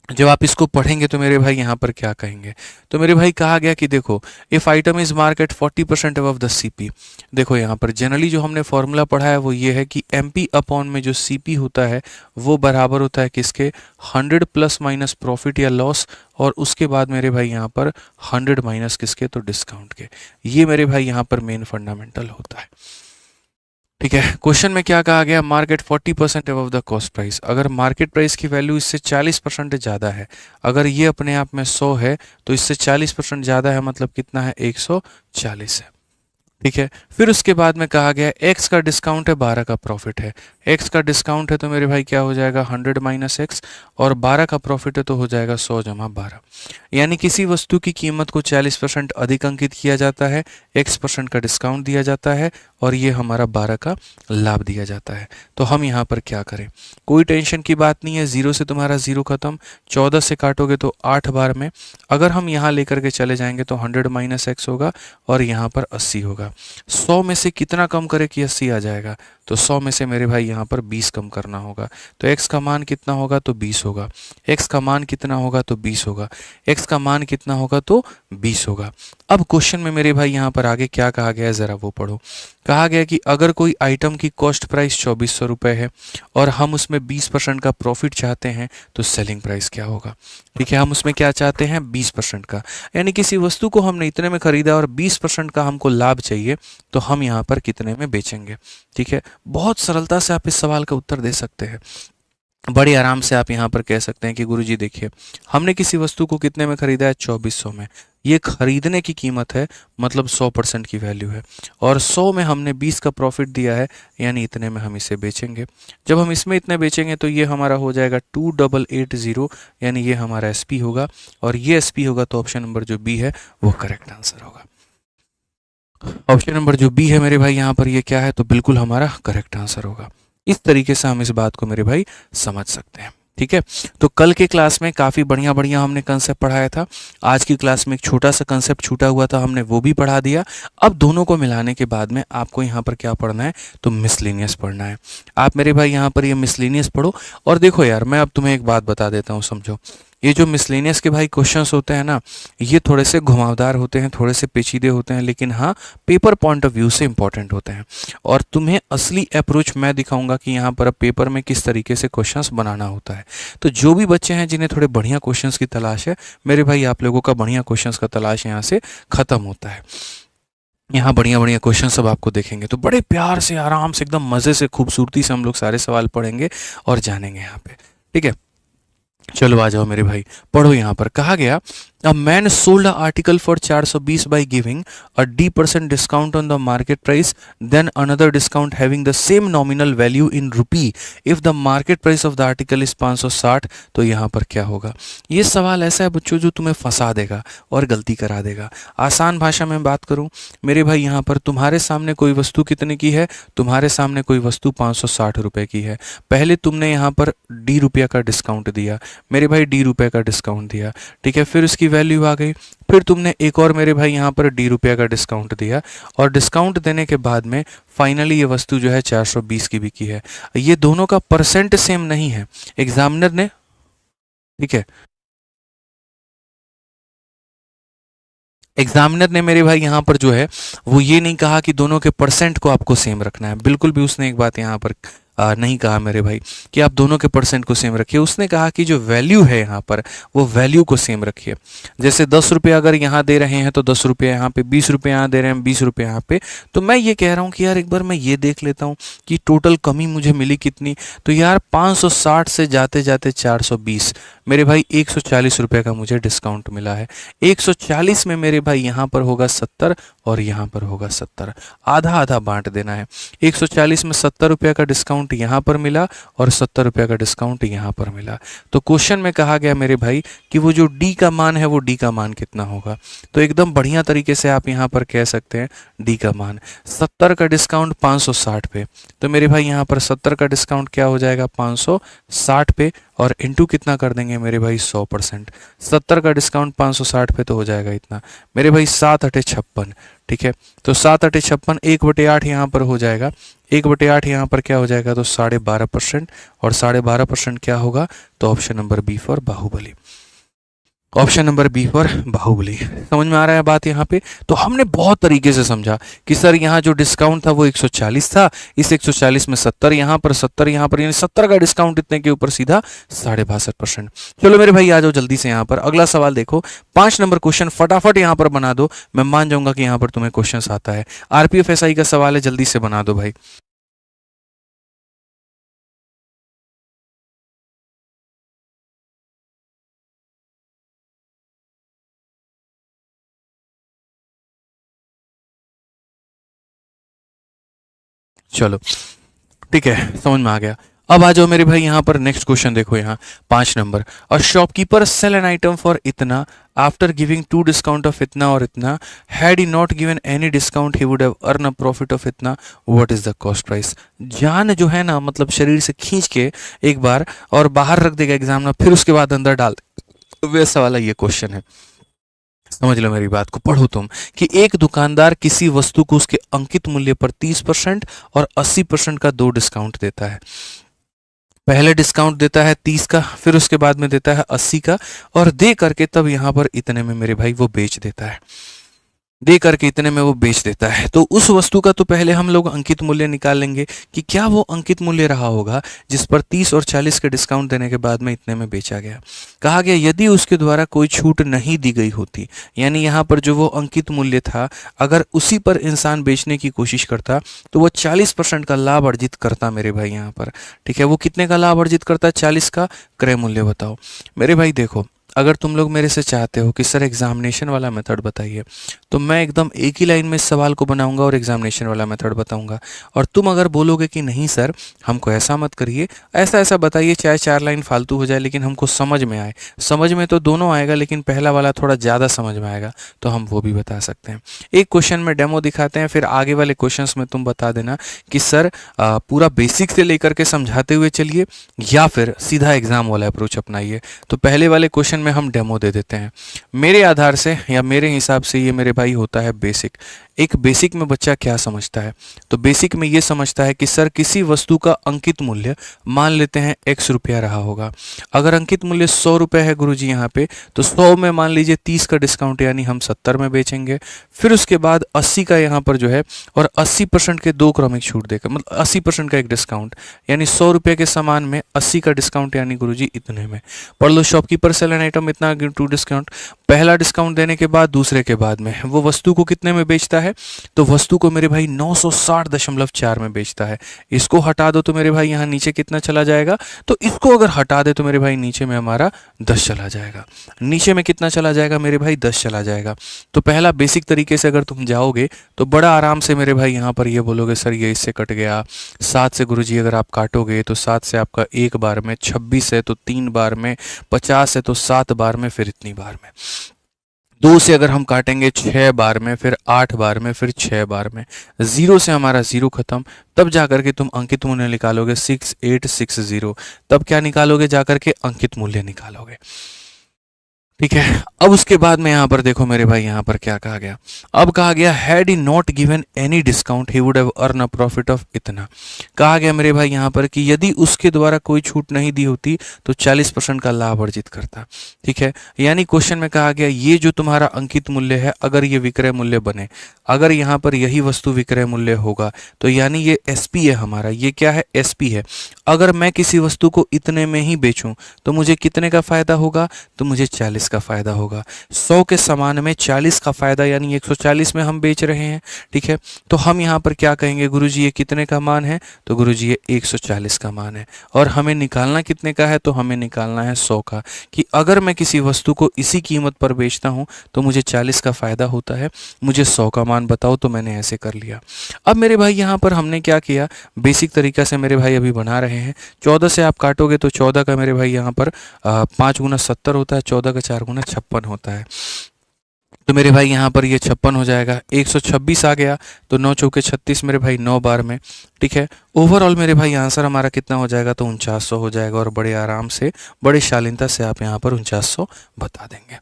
जब आप इसको पढ़ेंगे तो मेरे भाई यहाँ पर क्या कहेंगे, तो मेरे भाई कहा गया कि देखो if item is market 40% above the CP. देखो यहाँ पर जनरली जो हमने फॉर्मूला पढ़ा है वो ये है कि एमपी अपॉन में जो सीपी होता है वो बराबर होता है किसके, 100 प्लस माइनस प्रॉफिट या लॉस, और उसके बाद मेरे भाई यहाँ पर 100 माइनस किसके, तो डिस्काउंट के। ये मेरे भाई यहाँ पर मेन फंडामेंटल होता है। ठीक है, क्वेश्चन में क्या कहा गया, market 40% above the cost price. अगर मार्केट प्राइस की वैल्यू इससे 40% ज़्यादा है, अगर ये अपने आप में 100 है तो इससे 40% ज़्यादा है, मतलब कितना है 140 है। ठीक है, फिर उसके बाद में कहा गया x का डिस्काउंट है, 12 का प्रॉफिट है। x का डिस्काउंट है तो मेरे भाई क्या हो जाएगा 100 माइनस एक्स, और 12 का प्रॉफिट है तो हो जाएगा 100 जमा 12। यानी किसी वस्तु की कीमत को 40% अधिक अंकित किया जाता है, X% का डिस्काउंट दिया जाता है और ये हमारा 12 का लाभ दिया जाता है। तो हम यहाँ पर क्या करें, कोई टेंशन की बात नहीं है, 0 से तुम्हारा 0 खत्म, 14 से काटोगे तो 8 बार में। अगर हम यहाँ लेकर के चले जाएंगे तो 100 माइनस एक्स होगा और यहाँ पर 80 होगा। 100 में से कितना कम करे कि 80 आ जाएगा, तो 100 में से मेरे भाई यहाँ पर 20 कम करना होगा। तो x का मान कितना होगा, तो 20 होगा। x का मान कितना होगा, तो 20 होगा। x का मान कितना होगा, तो 20 होगा। अब क्वेश्चन में मेरे भाई यहाँ पर आगे क्या कहा गया है ज़रा वो पढ़ो। कहा गया कि अगर कोई आइटम की कॉस्ट प्राइस 2400 रुपये है और हम उसमें 20% का प्रॉफिट चाहते हैं तो सेलिंग प्राइस क्या होगा। ठीक है, हम उसमें क्या चाहते हैं 20% का, यानी किसी वस्तु को हमने इतने में खरीदा और 20% का हमको लाभ चाहिए, तो हम यहाँ पर कितने में बेचेंगे। ठीक है, बहुत सरलता से आप इस सवाल का उत्तर दे सकते हैं। बड़े आराम से आप यहाँ पर कह सकते हैं कि गुरुजी देखिए हमने किसी वस्तु को कितने में खरीदा है 2400 में, ये खरीदने की कीमत है, मतलब 100% की वैल्यू है, और 100 में हमने 20 का प्रॉफिट दिया है, यानी इतने में हम इसे बेचेंगे। जब हम इसमें इतने बेचेंगे तो ये हमारा हो जाएगा 2880, यानी ये हमारा एसपी होगा, और ये एसपी होगा तो ऑप्शन नंबर जो बी है वो करेक्ट आंसर होगा। ऑप्शन नंबर जो बी है मेरे भाई यहाँ पर ये क्या है, तो बिल्कुल हमारा करेक्ट आंसर होगा। इस तरीके से हम इस बात को मेरे भाई समझ सकते हैं। ठीक है, तो कल के क्लास में काफ़ी बढ़िया बढ़िया हमने कंसेप्ट पढ़ाया था। आज की क्लास में एक छोटा सा कंसेप्ट छूटा हुआ था, हमने वो भी पढ़ा दिया। अब दोनों को मिलाने के बाद में आपको यहाँ पर क्या पढ़ना है, तो मिसलेनियस पढ़ना है। आप मेरे भाई यहाँ पर ये मिसलेनियस पढ़ो। और देखो यार, मैं अब तुम्हें एक बात बता देता हूँ, समझो। ये जो मिसलेनियस के भाई क्वेश्चंस होते हैं ना, ये थोड़े से घुमावदार होते हैं, थोड़े से पेचीदे होते हैं, लेकिन हाँ, पेपर पॉइंट ऑफ व्यू से इंपॉर्टेंट होते हैं। और तुम्हें असली अप्रोच मैं दिखाऊंगा कि यहाँ पर अब पेपर में किस तरीके से क्वेश्चंस बनाना होता है। तो जो भी बच्चे हैं जिन्हें थोड़े बढ़िया क्वेश्चंस की तलाश है, मेरे भाई आप लोगों का बढ़िया क्वेश्चंस का तलाश यहाँ से खत्म होता है। यहाँ बढ़िया बढ़िया क्वेश्चन सब आपको देखेंगे, तो बड़े प्यार से, आराम से, एकदम मज़े से, खूबसूरती से हम लोग सारे सवाल पढ़ेंगे और जानेंगे यहाँ पे। ठीक है, चलो आ जाओ मेरे भाई, पढ़ो। यहाँ पर कहा गया, a man sold a article for 420 by giving a D% discount on the market price, then another discount having the same nominal value in rupee if the market price of the article is 560। तो यहाँ पर क्या होगा? ये सवाल ऐसा है बच्चों जो तुम्हें फंसा देगा और गलती करा देगा। आसान भाषा में बात करूँ मेरे भाई, यहाँ पर तुम्हारे सामने कोई वस्तु कितने की है? तुम्हारे सामने कोई वस्तु 560 रुपये की है। पहले तुमने यहाँ पर D रुपया का डिस्काउंट दिया मेरे भाई, D रुपये का डिस्काउंट दिया। ठीक है, फिर उसकी वैल्यू आ गई, फिर तुमने एक और मेरे भाई यहाँ पर D रुपये का डिस्काउंट दिया, और डिस्काउंट देने के बाद में फाइनली ये वस्तु जो है 420 की बिकी है। ये दोनों का परसेंट सेम नहीं है। एग्जामिनर ने, ठीक है, एग्जामिनर ने मेरे भाई यहाँ पर जो है वो ये नहीं कहा कि दोनों के परसेंट को आपको सेम रखना है। बिल्कुल भी उसने एक बात यहाँ पर नहीं कहा मेरे भाई कि आप दोनों के परसेंट को सेम रखिए। उसने कहा कि जो वैल्यू है यहाँ पर, वो वैल्यू को सेम रखिए। जैसे 10 रुपये अगर यहाँ दे रहे हैं तो 10 रुपये यहाँ पे, 20 रुपये यहाँ दे रहे हैं 20 रुपये यहाँ पे। तो मैं ये कह रहा हूँ कि यार एक बार मैं ये देख लेता हूँ कि टोटल कमी मुझे मिली कितनी। तो यार 560 से जाते जाते 420, मेरे भाई 140 रुपये का मुझे डिस्काउंट मिला है। 140 में मेरे भाई यहाँ पर होगा 70 और यहाँ पर होगा 70, आधा आधा बांट देना है। 140 में 70 रुपये का डिस्काउंट यहाँ पर मिला और 70 रुपये का डिस्काउंट यहाँ पर मिला। तो क्वेश्चन में कहा गया मेरे भाई कि वो जो D का मान है, वो D का मान कितना होगा? तो एकदम बढ़िया तरीके से आप यहाँ पर कह सकते हैं D का मान 70 का डिस्काउंट 560 पे। तो मेरे भाई यहाँ पर 70 का डिस्काउंट क्या हो जाएगा? 560 पे, और इंटू कितना कर देंगे मेरे भाई? 100%। 70 का डिस्काउंट 560 पे तो हो जाएगा इतना मेरे भाई, 7 अठे 56। ठीक है, तो 7 अठे 56, 1/8 यहाँ पर हो जाएगा। 1/8 यहाँ पर क्या हो जाएगा? तो 12.5%, और 12.5% क्या होगा? तो option number B for Baahubali. Option number B for Baahubali. समझ में आ रहा है बात यहाँ पे? तो हमने बहुत तरीके से समझा कि सर यहाँ जो डिस्काउंट था वो 140 था, इस 140 में 70 यहाँ पर, 70 यहाँ पर, यानी 70 का डिस्काउंट इतने के ऊपर सीधा 62.5%। चलो मेरे भाई आ जाओ जल्दी से यहाँ पर अगला सवाल देखो। 5 नंबर क्वेश्चन फटाफट यहाँ पर बना दो, मैं मान जाऊंगा कि यहाँ पर तुम्हें क्वेश्चन आता है। RPFSI का सवाल है, जल्दी से बना दो भाई। चलो ठीक है, समझ में आ गया। अब आ जाओ मेरे भाई यहाँ पर नेक्स्ट क्वेश्चन देखो। यहाँ 5 number, a shopkeeper sell an item for इतना आफ्टर गिविंग 2 डिस्काउंट ऑफ इतना और इतना, had he not given any discount he would have earn a profit of इतना, what is the cost price? जान जो है ना, मतलब शरीर से खींच के एक बार और बाहर रख देगा एग्जाम में, फिर उसके बाद अंदर डाल दे, वैसा वाला ये क्वेश्चन है। समझ लो मेरी बात को, पढ़ो तुम कि एक दुकानदार किसी वस्तु को उसके अंकित मूल्य पर 30% और 80% का 2 डिस्काउंट देता है। पहले डिस्काउंट देता है 30 का, फिर उसके बाद में देता है 80 का, और दे करके तब यहाँ पर इतने में मेरे भाई वो बेच देता है। दे करके इतने में वो बेच देता है। तो उस वस्तु का तो पहले हम लोग अंकित मूल्य निकाल लेंगे कि क्या वो अंकित मूल्य रहा होगा जिस पर 30 और 40 के डिस्काउंट देने के बाद में इतने में बेचा गया। कहा गया यदि उसके द्वारा कोई छूट नहीं दी गई होती, यानी यहाँ पर जो वो अंकित मूल्य था, अगर उसी पर इंसान बेचने की कोशिश करता तो वो 40% का लाभ अर्जित करता मेरे भाई यहाँ पर। ठीक है, वो कितने का लाभ अर्जित करता? 40 का। क्रय मूल्य बताओ मेरे भाई। देखो अगर तुम लोग मेरे से चाहते हो कि सर एग्जामिनेशन वाला मेथड बताइए, तो मैं एकदम एक ही लाइन में इस सवाल को बनाऊंगा और एग्जामिनेशन वाला मेथड बताऊंगा। और तुम अगर बोलोगे कि नहीं सर हमको ऐसा मत करिए, ऐसा ऐसा बताइए, चाहे 4 लाइन फालतू हो जाए लेकिन हमको समझ में आए, समझ में तो दोनों आएगा लेकिन पहला वाला थोड़ा ज़्यादा समझ में आएगा, तो हम वो भी बता सकते हैं। एक क्वेश्चन में डेमो दिखाते हैं, फिर आगे वाले क्वेश्चंस में तुम बता देना कि सर पूरा बेसिक से लेकर के समझाते हुए चलिए या फिर सीधा एग्जाम वाला अप्रोच अपनाइए। तो पहले वाले क्वेश्चन में हम डेमो दे देते हैं। मेरे आधार से या मेरे हिसाब से ये मेरे भाई होता है बेसिक। एक बेसिक में बच्चा क्या समझता है, तो बेसिक में ये समझता है कि सर किसी वस्तु का अंकित मूल्य मान लेते हैं x रुपया रहा होगा। अगर अंकित मूल्य 100 रुपये है गुरुजी यहाँ पे, तो 100 में मान लीजिए 30 का डिस्काउंट यानी हम 70 में बेचेंगे। फिर उसके बाद 80 का यहाँ पर जो है और 80% के 2 क्रमिक छूट देकर, मतलब 80% का एक डिस्काउंट, यानी 100 रुपये के सामान में 80 का डिस्काउंट यानी गुरुजी इतने में। पढ़ लो, शॉपकीपर सेल एन आइटम इतना टू डिस्काउंट। पहला डिस्काउंट देने के बाद दूसरे के बाद में वो वस्तु को कितने में बेचता है, तो वस्तु को मेरे भाई 960.4 में बेचता है। इसको हटा दो तो मेरे भाई यहाँ नीचे कितना चला जाएगा, तो इसको अगर हटा दे तो मेरे भाई नीचे में हमारा 10 चला जाएगा। नीचे में कितना चला जाएगा मेरे भाई, 10 चला जाएगा। तो पहला बेसिक तरीके से अगर तुम जाओगे तो बड़ा आराम से मेरे भाई यहाँ पर ये बोलोगे सर ये इससे कट गया 7 से गुरुजी, अगर आप काटोगे तो 7 से आपका 1 बार में, 26 है तो 3 बार में, 50 है तो 7 बार में, फिर इतनी बार में। 2 से अगर हम काटेंगे 6 बार में, फिर 8 बार में, फिर 6 बार में। 0 से हमारा 0 खत्म, तब जाकर के तुम अंकित मूल्य निकालोगे 6860। तब क्या निकालोगे, जाकर के अंकित मूल्य निकालोगे। ठीक है, अब उसके बाद में यहाँ पर देखो मेरे भाई यहाँ पर क्या कहा गया। अब कहा गया had he not given any discount he would have earn a profit of इतना। कहा गया मेरे भाई यहाँ पर कि यदि उसके द्वारा कोई छूट नहीं दी होती तो 40% का लाभ अर्जित करता। ठीक है, यानी क्वेश्चन में कहा गया ये जो तुम्हारा अंकित मूल्य है, अगर ये विक्रय मूल्य बने, अगर यहाँ पर यही वस्तु विक्रय मूल्य होगा, तो यानी ये एसपी है हमारा, ये क्या है, एसपी है। अगर मैं किसी वस्तु को इतने में ही बेचूं तो मुझे कितने का फायदा होगा, तो मुझे 40 का फायदा होगा। 100 के समान में 40 का फायदा यानी 140 में हम बेच रहे हैं। ठीक है, तो हम यहाँ पर क्या कहेंगे, गुरुजी ये कितने का मान है, तो गुरुजी ये 140 का मान है। और हमें निकालना कितने का है, तो हमें निकालना है 100 का, कि अगर मैं किसी वस्तु को इसी कीमत पर बेचता हूँ तो मुझे 40 का फायदा होता है, मुझे 100 का मान बताओ। तो मैंने ऐसे कर लिया। अब मेरे भाई यहाँ पर हमने क्या किया, बेसिक तरीका से मेरे भाई अभी बना रहे हैं। 14 से आप काटोगे तो 14 का मेरे भाई यहाँ पर 5 गुना 70 होता है, 14 का 4 गुना 56 होता है। तो मेरे भाई यहाँ पर ये 56 हो जाएगा। 126 आ गया तो 9 चौके 36 मेरे भाई 9 बार में। ठीक है, ओवरऑल मेरे भाई आंसर हमारा कितना हो जाएगा, तो 4900 हो जाएगा। और बड़े आराम से, बड़े शालीनता से आप यहाँ पर 4900 बता देंगे।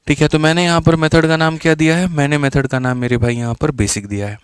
ठीक है, तो मैंने यहाँ पर मेथड का नाम क्या दिया है, मैंने मेथड का नाम मेरे भाई यहाँ पर बेसिक दिया है।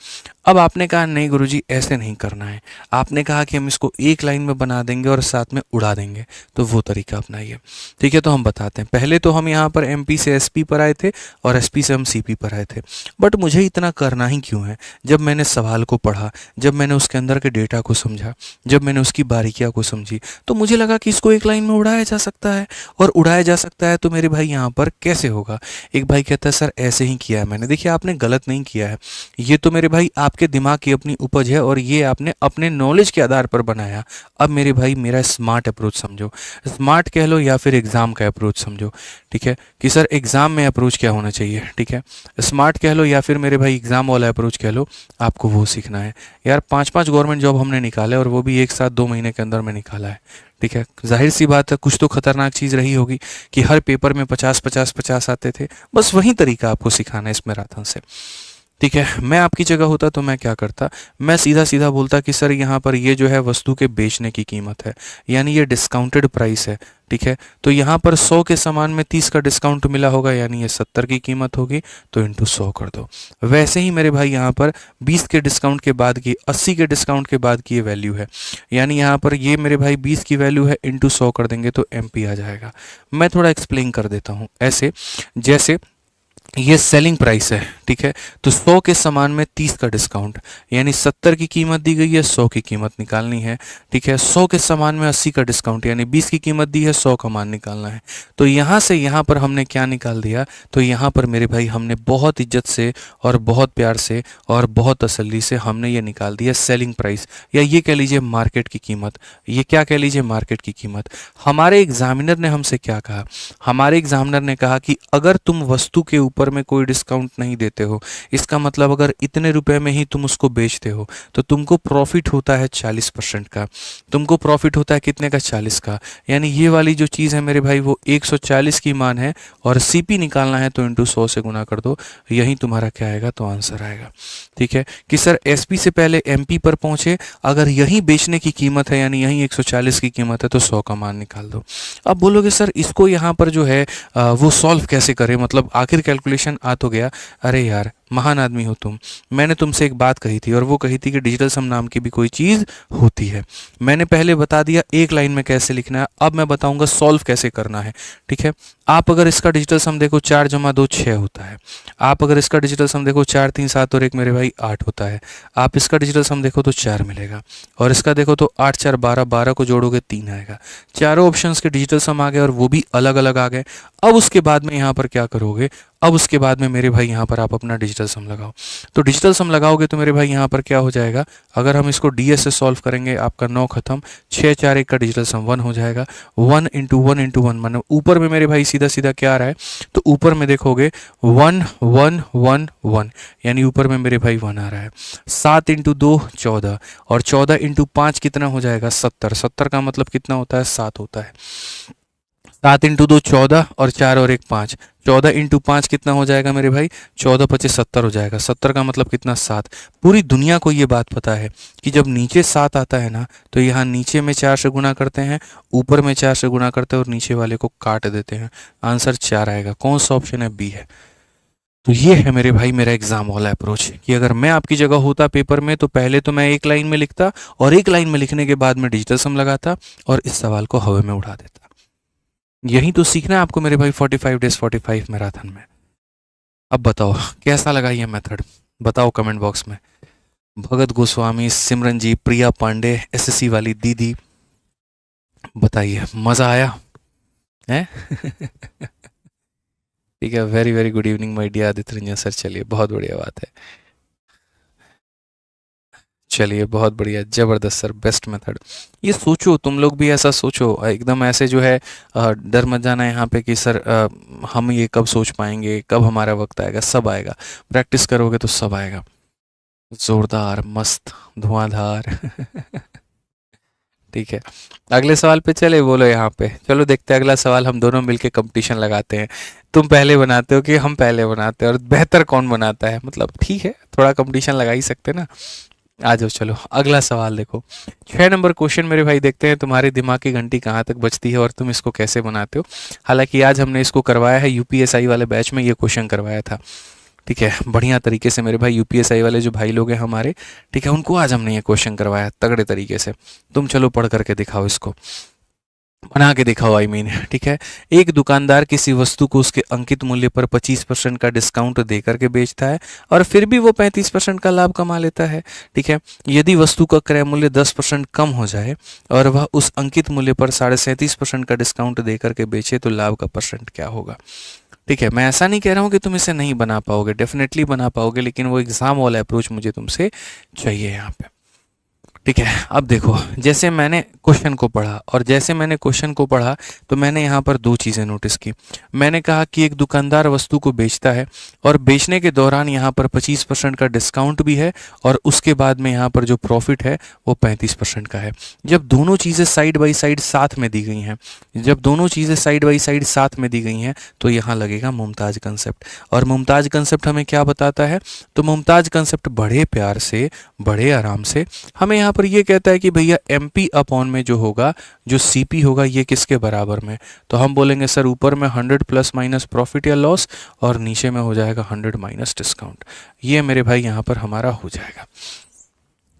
अब आपने कहा नहीं गुरुजी ऐसे नहीं करना है, आपने कहा कि हम इसको एक लाइन में बना देंगे और साथ में उड़ा देंगे, तो वो तरीका अपनाइए। ठीक है, तो हम बताते हैं। पहले तो हम यहाँ पर एमपी से एसपी पर आए थे और एसपी से हम सीपी पर आए थे, बट मुझे इतना करना ही क्यों है। जब मैंने सवाल को पढ़ा, जब मैंने उसके अंदर के डेटा को समझा, जब मैंने उसकी बारीकियाँ को समझी, तो मुझे लगा कि इसको एक लाइन में उड़ाया जा सकता है। और उड़ाया जा सकता है तो मेरे भाई यहाँ पर कैसे होगा। एक भाई कहता है सर ऐसे ही किया है मैंने। देखिए आपने गलत नहीं किया है, ये तो मेरे भाई आपके दिमाग की अपनी उपज है और ये आपने अपने नॉलेज के आधार पर बनाया। अब मेरे भाई मेरा स्मार्ट अप्रोच समझो, स्मार्ट कह लो या फिर एग्जाम का अप्रोच समझो। ठीक है, कि सर एग्जाम में अप्रोच क्या होना चाहिए। ठीक है, स्मार्ट कह लो या फिर मेरे भाई एग्जाम वाला अप्रोच कह लो, आपको वो सीखना है। यार 5-5 गवर्नमेंट जॉब हमने निकाले और वो भी एक साथ 2 महीने के अंदर में निकाला है। ठीक है, जाहिर सी बात है कुछ तो खतरनाक चीज़ रही होगी कि हर पेपर में 50-50-50 आते थे। बस वही तरीका आपको सिखाना है इस मैराथन से। ठीक है, मैं आपकी जगह होता तो मैं क्या करता, मैं सीधा सीधा बोलता कि सर यहाँ पर ये जो है वस्तु के बेचने की कीमत है, यानी ये डिस्काउंटेड प्राइस है। ठीक है, तो यहाँ पर 100 के सामान में 30 का डिस्काउंट मिला होगा, यानी ये 70 की कीमत होगी, तो इंटू 100 कर दो। वैसे ही मेरे भाई यहाँ पर 20 के डिस्काउंट के बाद की, 80 के डिस्काउंट के बाद की ये वैल्यू है, यानी यहाँ पर ये मेरे भाई 20 की वैल्यू है, इंटू 100 कर देंगे तो एमपी आ जाएगा। मैं थोड़ा एक्सप्लेन कर देता हूँ ऐसे, जैसे ये सेलिंग प्राइस है, ठीक है। तो 100 के सामान में 30 का डिस्काउंट, यानी 70 की कीमत दी गई है, 100 की कीमत निकालनी है, ठीक है। 100 के सामान में 80 का डिस्काउंट, यानी 20 की कीमत दी है, 100 का मान निकालना है। तो यहाँ से यहाँ पर हमने क्या निकाल दिया, तो यहाँ पर मेरे भाई हमने बहुत इज्जत से और बहुत प्यार से और बहुत तसल्ली से हमने ये निकाल दिया सेलिंग प्राइस, या ये कह लीजिए मार्केट की कीमत। ये क्या कह लीजिए, मार्केट की कीमत। हमारे एग्जामिनर ने हमसे क्या कहा, हमारे एग्जामिनर ने कहा कि अगर तुम वस्तु के ऊपर में कोई डिस्काउंट नहीं देते हो, इसका मतलब अगर इतने रुपए में ही तुम उसको बेचते हो, तो तुमको प्रॉफिट होता है 40% का। तुमको प्रॉफिट होता है कितने का, 40 का। यानी ये वाली जो चीज़ है मेरे भाई वो 140 की मान है, और सीपी निकालना है तो इंटू 100 से गुना कर दो, यही तुम्हारा क्या आएगा, तो आंसर आएगा, ठीक है। कि सर एसपी से पहले एमपी पर पहुंचे, अगर यही बेचने की कीमत है, यानी यही 140 की कीमत है, तो 100 का मान निकाल दो। अब बोलोगे सर इसको यहाँ पर जो है वो सॉल्व कैसे करें, मतलब आखिर कैलकुलेशन आ तो गया। अरे यार महान आदमी हो तुम, मैंने तुमसे एक बात कही थी, और वो कही थी कि डिजिटल सम नाम की भी कोई चीज़ होती है। मैंने पहले बता दिया एक लाइन में कैसे लिखना है, अब मैं बताऊंगा सॉल्व कैसे करना है, ठीक है। आप अगर इसका डिजिटल सम देखो 4 जमा 2 6 होता है। आप अगर इसका डिजिटल सम देखो 4 3 7 और 1 मेरे भाई 8 होता है। आप इसका डिजिटल सम देखो तो 4 मिलेगा, और इसका देखो तो 8 4 12, 12 को जोड़ोगे 3 आएगा। चारों ऑप्शंस के डिजिटल सम आ गए, और वो भी अलग अलग आ गए। अब उसके बाद में यहाँ पर क्या करोगे, अब उसके बाद में मेरे भाई यहाँ पर आप अपना डिजिटल सम लगाओ। तो डिजिटल सम लगाओगे तो मेरे भाई यहाँ पर क्या हो जाएगा, अगर हम इसको डीएस से सॉल्व करेंगे, आपका 9 खत्म, 6 4 1 का डिजिटल सम 1 हो जाएगा। 1 इंटू 1 इंटू 1, मतलब ऊपर में मेरे भाई सीधा सीधा क्या आ रहा है, तो ऊपर में देखोगे 1 1 1 1, यानी ऊपर में मेरे भाई 1 आ रहा है। 7 इंटू 2 14, और 14 इंटू 5 कितना हो जाएगा, 70। 70 का मतलब कितना होता है, 7 होता है। 7 इंटू 2 14, और 4 और 1 5। 14 इंटू 5 कितना हो जाएगा मेरे भाई, 14 25 70 हो जाएगा। 70 का मतलब कितना, 7। पूरी दुनिया को ये बात पता है कि जब नीचे 7 आता है ना, तो यहाँ नीचे में 4 से गुना करते हैं, ऊपर में 4 से गुना करते हैं, और नीचे वाले को काट देते हैं। आंसर 4 आएगा। कौन सा ऑप्शन है, बी है। तो ये है मेरे भाई मेरा एग्जाम वाला अप्रोच, कि अगर मैं आपकी जगह होता पेपर में, तो पहले तो मैं एक लाइन में लिखता, और एक लाइन में लिखने के बाद में डिजिटल सम लगाता, और इस सवाल को हवा में उड़ा देता। यही तो सीखना है आपको मेरे भाई 45 डेज 45 मैराथन में। अब बताओ कैसा लगा ये मेथड, बताओ कमेंट बॉक्स में। भगत गोस्वामी, सिमरन जी, प्रिया पांडे, एसएससी वाली दीदी, बताइए मजा आया है। ठीक है, very very good evening my dear Aditya Ranjan sir. चलिए बहुत बढ़िया बात है, चलिए बहुत बढ़िया, जबरदस्त सर, बेस्ट मेथड। ये सोचो तुम लोग भी ऐसा सोचो, एकदम ऐसे जो है डर मत जाना यहाँ पे कि सर हम ये कब सोच पाएंगे, कब हमारा वक्त आएगा। सब आएगा, प्रैक्टिस करोगे तो सब आएगा। जोरदार, मस्त, धुआंधार। ठीक है, अगले सवाल पे चले, बोलो यहाँ पे। चलो देखते हैं अगला सवाल, हम दोनों मिलके कंपटीशन लगाते हैं। तुम पहले बनाते हो कि हम पहले बनाते हैं, और बेहतर कौन बनाता है, मतलब ठीक है थोड़ा कंपटीशन लगा ही सकते हैं ना। आ जाओ, चलो अगला सवाल देखो। 6 नंबर क्वेश्चन मेरे भाई, देखते हैं तुम्हारी दिमाग की घंटी कहाँ तक बजती है और तुम इसको कैसे बनाते हो। हालांकि आज हमने इसको करवाया है यूपीएसआई वाले बैच में, ये क्वेश्चन करवाया था, ठीक है, बढ़िया तरीके से मेरे भाई। यूपीएसआई वाले जो भाई लोग हैं हमारे, ठीक है, उनको आज हमने ये क्वेश्चन करवाया तगड़े तरीके से। तुम चलो पढ़ करके दिखाओ इसको, बना के दिखाओ, आई मीन, ठीक है। एक दुकानदार किसी वस्तु को उसके अंकित मूल्य पर 25% का डिस्काउंट दे करके बेचता है, और फिर भी वो 35% का लाभ कमा लेता है, ठीक है। यदि वस्तु का क्रय मूल्य 10% कम हो जाए, और वह उस अंकित मूल्य पर 37.5% का डिस्काउंट दे करके बेचे, तो लाभ का परसेंट क्या होगा। ठीक है, मैं ऐसा नहीं कह रहा हूँ कि तुम इसे नहीं बना पाओगे, डेफिनेटली बना पाओगे, लेकिन वो एग्जाम वाला अप्रोच मुझे तुमसे चाहिए यहाँ पे। ठीक है, अब देखो, जैसे मैंने क्वेश्चन को पढ़ा, और जैसे मैंने क्वेश्चन को पढ़ा तो मैंने यहाँ पर दो चीज़ें नोटिस की। मैंने कहा कि एक दुकानदार वस्तु को बेचता है, और बेचने के दौरान यहाँ पर 25% का डिस्काउंट भी है, और उसके बाद में यहाँ पर जो प्रॉफिट है वो 35% का है। जब दोनों चीज़ें साइड बाई साइड साथ में दी गई हैं, जब दोनों चीज़ें साइड बाई साइड साथ में दी गई हैं, तो यहाँ लगेगा मुमताज़ कंसेप्ट। और मुमताज़ कंसेप्ट हमें क्या बताता है, तो मुमताज़ कंसेप्ट बड़े प्यार से, बड़े आराम से हमें यहाँ पर ये कहता है कि भैया MP अपॉन में जो होगा, जो CP होगा, ये किसके बराबर में। तो हम बोलेंगे सर ऊपर में 100 प्लस माइनस प्रॉफिट या लॉस, और नीचे में हो जाएगा 100 माइनस डिस्काउंट। ये मेरे भाई यहाँ पर हमारा हो जाएगा।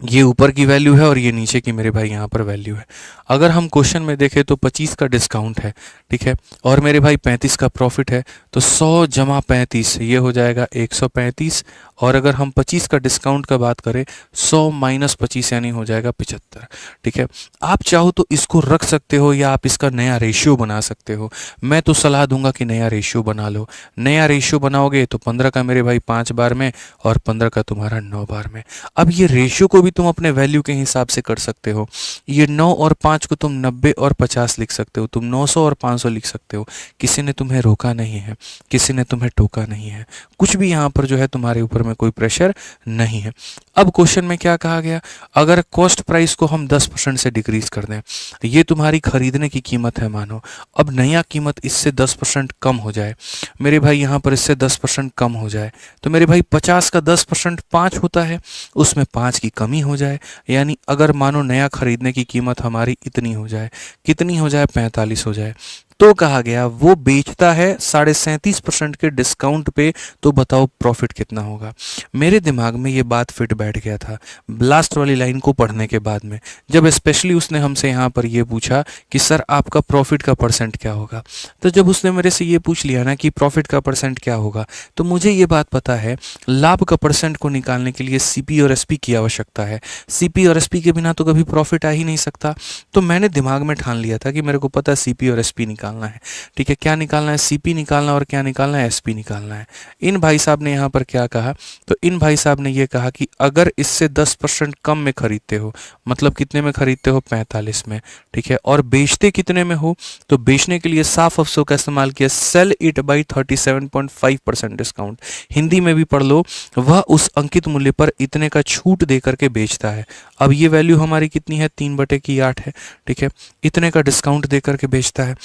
ये ऊपर की वैल्यू है और ये नीचे की मेरे भाई यहाँ पर वैल्यू है। अगर हम क्वेश्चन में देखें तो 25 का डिस्काउंट है, ठीक है, और मेरे भाई 35 का प्रॉफिट है, तो 100 जमा 35 ये हो जाएगा 135। और अगर हम 25 का डिस्काउंट का बात करें 100 माइनस 25 यानी हो जाएगा 75, ठीक है। आप चाहो तो इसको रख सकते हो या आप इसका नया रेशियो बना सकते हो। मैं तो सलाह दूंगा कि नया रेशियो बना लो। नया रेशियो बनाओगे तो 15 का मेरे भाई 5 बार में और 15 का तुम्हारा 9 बार में। अब ये रेशियो को भी तुम अपने वैल्यू के हिसाब से कर सकते हो। ये 9 और 5 को तुम 90 और 50 लिख सकते हो, तुम 900 और 500 लिख सकते हो। किसी ने तुम्हें रोका नहीं है, किसी ने तुम्हें टोका नहीं है, कुछ भी यहाँ पर जो है तुम्हारे ऊपर में कोई प्रेशर नहीं है। अब क्वेश्चन में क्या कहा गया, अगर कॉस्ट प्राइस को हम 10% से डिक्रीज कर दें, ये तुम्हारी खरीदने की कीमत है मानो, अब नया कीमत इससे 10% कम हो जाए मेरे भाई, यहाँ पर इससे 10% कम हो जाए, तो मेरे भाई 50 का 10% 5 होता है, उसमें 5 की कमी हो जाए, यानी अगर मानो नया खरीदने की कीमत हमारी इतनी हो जाए, कितनी हो जाए, 45 हो जाए, तो कहा गया वो बेचता है 37.5% के डिस्काउंट पे, तो बताओ प्रॉफिट कितना होगा। मेरे दिमाग में ये बात फिट बैठ गया था लास्ट वाली लाइन को पढ़ने के बाद में, जब स्पेशली उसने हमसे यहाँ पर ये पूछा कि सर आपका प्रॉफिट का परसेंट क्या होगा। तो जब उसने मेरे से ये पूछ लिया ना कि प्रॉफिट का परसेंट क्या होगा, तो मुझे ये बात पता है लाभ का परसेंट को निकालने के लिए सीपी और एसपी की आवश्यकता है। सीपी और एसपी के बिना तो कभी प्रॉफिट आ ही नहीं सकता। तो मैंने दिमाग में ठान लिया था कि मेरे को पता है सीपी और एसपी निकालना है, ठीक है। क्या निकालना है, सीपी निकालना और क्या निकालना है, एसपी निकालना है। इन भाई साहब ने यहाँ पर क्या कहा, तो इन भाई साहब ने ये कहा कि अगर इससे 10% कम में खरीदते हो, मतलब कितने में खरीदते हो, 45 में, ठीक है, और बेचते कितने में हो, तो बेचने के लिए साफ अफसों का इस्तेमाल किया, sell it by 37.5% discount. Hindi में भी पढ़ लो, वह उस अंकित मूल्य पर इतने का छूट दे करके बेचता है। अब ये वैल्यू हमारी कितनी है, 3/8 है, ठीक है, इतने का डिस्काउंट दे करके बेचता है।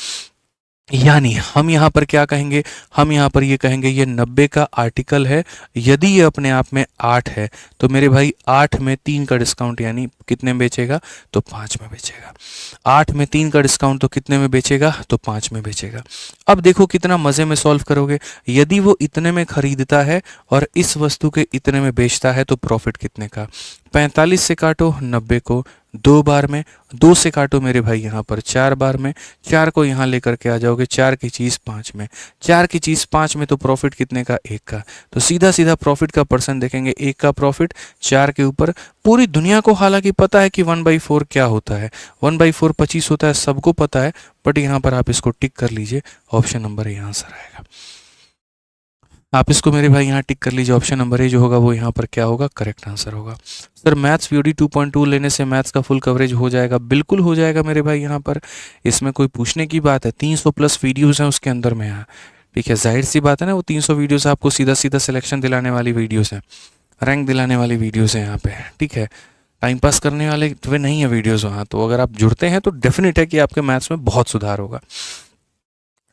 यानी हम यहाँ पर क्या कहेंगे, हम यहाँ पर ये कहेंगे ये 90 का आर्टिकल है, यदि ये अपने आप में 8 है, तो मेरे भाई 8 में 3 का डिस्काउंट यानी कितने में बेचेगा, तो 5 में बेचेगा। 8 में 3 का डिस्काउंट तो कितने में बेचेगा, तो 5 में बेचेगा। अब देखो कितना मज़े में सॉल्व करोगे, यदि वो इतने में खरीदता है और इस वस्तु के इतने में बेचता है, तो प्रॉफिट कितने का, 45 से काटो 90 को 2 बार में, 2 से काटो मेरे भाई यहाँ पर 4 बार में, 4 को यहाँ लेकर के आ जाओगे, 4 की चीज़ 5 में, 4 की चीज़ 5 में, तो प्रॉफिट कितने का, 1 का। तो सीधा सीधा प्रॉफिट का परसेंट देखेंगे, 1 का प्रॉफिट 4 के ऊपर। पूरी दुनिया को हालांकि पता है कि 1/4 क्या होता है, 1/4 25 होता है, सबको पता है, बट यहाँ पर आप इसको टिक कर लीजिए, ऑप्शन नंबर ए आंसर आएगा। आप इसको मेरे भाई यहाँ टिक कर लीजिए, ऑप्शन नंबर ए जो होगा वो यहाँ पर क्या होगा, करेक्ट आंसर होगा। सर मैथ्स वीओडी 2.2 लेने से मैथ्स का फुल कवरेज हो जाएगा, बिल्कुल हो जाएगा मेरे भाई। यहाँ पर इसमें कोई पूछने की बात है, 300 प्लस वीडियोज़ हैं उसके अंदर में यहाँ, ठीक है, जाहिर सी बात है ना, वो 300 वीडियोज़ आपको सीधा सीधा सिलेक्शन दिलाने वाली वीडियोज़ हैं, रैंक दिलाने वाली वीडियोज़ हैं यहाँ पे, ठीक है। टाइम पास करने वाले वे नहीं है वीडियोज़ वहाँ, तो अगर आप जुड़ते हैं तो डेफिनेट है कि आपके मैथ्स में बहुत सुधार होगा,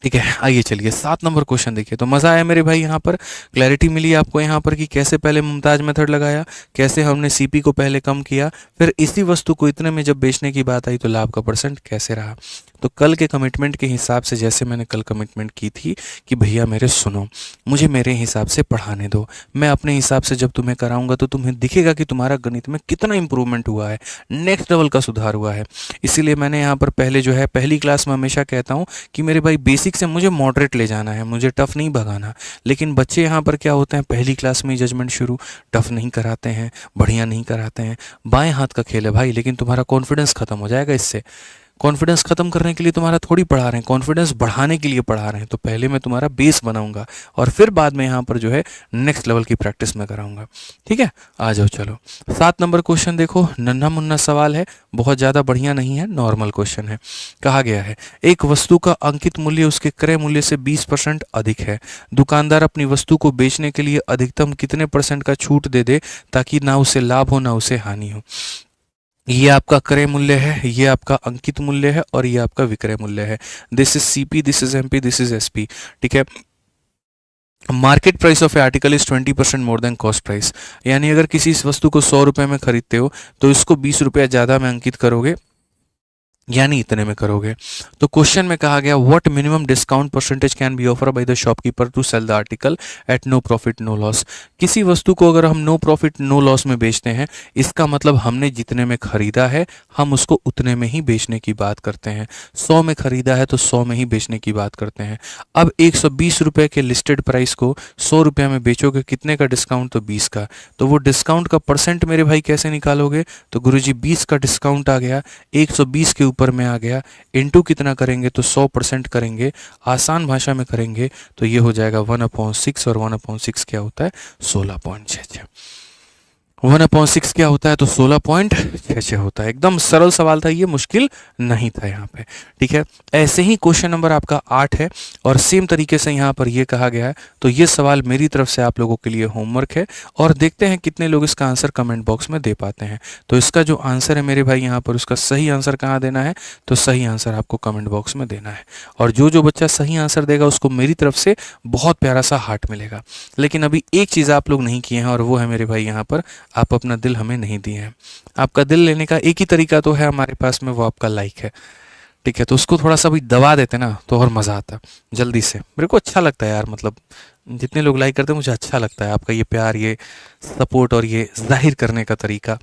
ठीक है। आइए चलिए 7 नंबर क्वेश्चन देखिए। तो मज़ा आया मेरे भाई, यहाँ पर क्लैरिटी मिली आपको यहाँ पर कि कैसे पहले मुमताज मेथड लगाया, कैसे हमने सीपी को पहले कम किया, फिर इसी वस्तु को इतने में जब बेचने की बात आई तो लाभ का परसेंट कैसे रहा। तो कल के कमिटमेंट के हिसाब से, जैसे मैंने कल कमिटमेंट की थी कि भैया मेरे सुनो, मुझे मेरे हिसाब से पढ़ाने दो, मैं अपने हिसाब से जब तुम्हें कराऊंगा तो तुम्हें दिखेगा कि तुम्हारा गणित में कितना इंप्रूवमेंट हुआ है, नेक्स्ट लेवल का सुधार हुआ है। इसीलिए मैंने यहाँ पर पहले जो है पहली क्लास में हमेशा कहता हूँ कि मेरे भाई बेसिक से मुझे मॉडरेट ले जाना है, मुझे टफ नहीं भगाना। लेकिन बच्चे यहाँ पर क्या होते हैं, पहली क्लास में जजमेंट शुरू, टफ नहीं कराते हैं, बढ़िया नहीं कराते हैं, बाएं हाथ का खेल है भाई, लेकिन तुम्हारा कॉन्फिडेंस खत्म हो जाएगा इससे। कॉन्फिडेंस खत्म करने के लिए तुम्हारा थोड़ी पढ़ा रहे हैं, कॉन्फिडेंस बढ़ाने के लिए पढ़ा रहे हैं। तो पहले मैं तुम्हारा बेस बनाऊंगा और फिर बाद में यहाँ पर जो है नेक्स्ट लेवल की प्रैक्टिस में कराऊंगा, ठीक है। आ जाओ चलो 7 नंबर क्वेश्चन देखो, नन्हा मुन्ना सवाल है, बहुत ज़्यादा बढ़िया नहीं है, नॉर्मल क्वेश्चन है। कहा गया है एक वस्तु का अंकित मूल्य उसके क्रय मूल्य से 20% अधिक है, दुकानदार अपनी वस्तु को बेचने के लिए अधिकतम कितने % का छूट दे दे ताकि ना उसे लाभ हो ना उसे हानि हो। ये आपका क्रय मूल्य है, ये आपका अंकित मूल्य है और ये आपका विक्रय मूल्य है। This is CP, this is MP, this is SP, ठीक है। Market price of A article is 20% more than cost price, यानी अगर किसी इस वस्तु को 100 रुपये में खरीदते हो तो इसको 20 रुपया ज़्यादा में अंकित करोगे यानी इतने में करोगे। तो क्वेश्चन में कहा गया what minimum discount percentage can be offer by the shopkeeper to sell the article at no profit no loss. किसी वस्तु को अगर हम नो प्रॉफिट नो लॉस में बेचते हैं, इसका मतलब हमने जितने में खरीदा है हम उसको उतने में ही बेचने की बात करते हैं। 100 में खरीदा है तो 100 में ही बेचने की बात करते हैं। अब 120 रुपये के लिस्टेड प्राइस को 100 रुपये में बेचोगे, कितने का डिस्काउंट? तो 20 का। तो वो डिस्काउंट का परसेंट मेरे भाई कैसे निकालोगे? तो गुरुजी 20 का डिस्काउंट आ गया, 120 के ऊपर में आ गया, इनटू कितना करेंगे? तो 100% करेंगे। आसान भाषा में करेंगे तो ये हो जाएगा 1/6, और 1/6 क्या होता है? 16.66। 1/6 क्या होता है? तो 16.66 होता है। एकदम सरल सवाल था, ये मुश्किल नहीं था यहाँ पे। ठीक है, ऐसे ही क्वेश्चन नंबर आपका 8 है और सेम तरीके से यहाँ पर ये कहा गया है। तो ये सवाल मेरी तरफ से आप लोगों के लिए होमवर्क है, और देखते हैं कितने लोग इसका आंसर कमेंट बॉक्स में दे पाते हैं। तो इसका जो आंसर है मेरे भाई यहाँ पर, उसका सही आंसर कहाँ देना है? तो सही आंसर आपको कमेंट बॉक्स में देना है, और जो बच्चा सही आंसर देगा उसको मेरी तरफ से बहुत प्यारा सा हार्ट मिलेगा। लेकिन अभी एक चीज़ आप लोग नहीं किए हैं, और वो है मेरे भाई यहाँ पर, आप अपना दिल हमें नहीं दिए हैं। आपका दिल लेने का एक ही तरीका तो है हमारे पास में, वो आपका लाइक है। ठीक है, तो उसको थोड़ा सा भी दबा देते ना तो और मज़ा आता जल्दी से। मेरे को अच्छा लगता है यार, मतलब जितने लोग लाइक करते हैं मुझे अच्छा लगता है आपका ये प्यार, ये सपोर्ट और ये जाहिर करने का तरीका।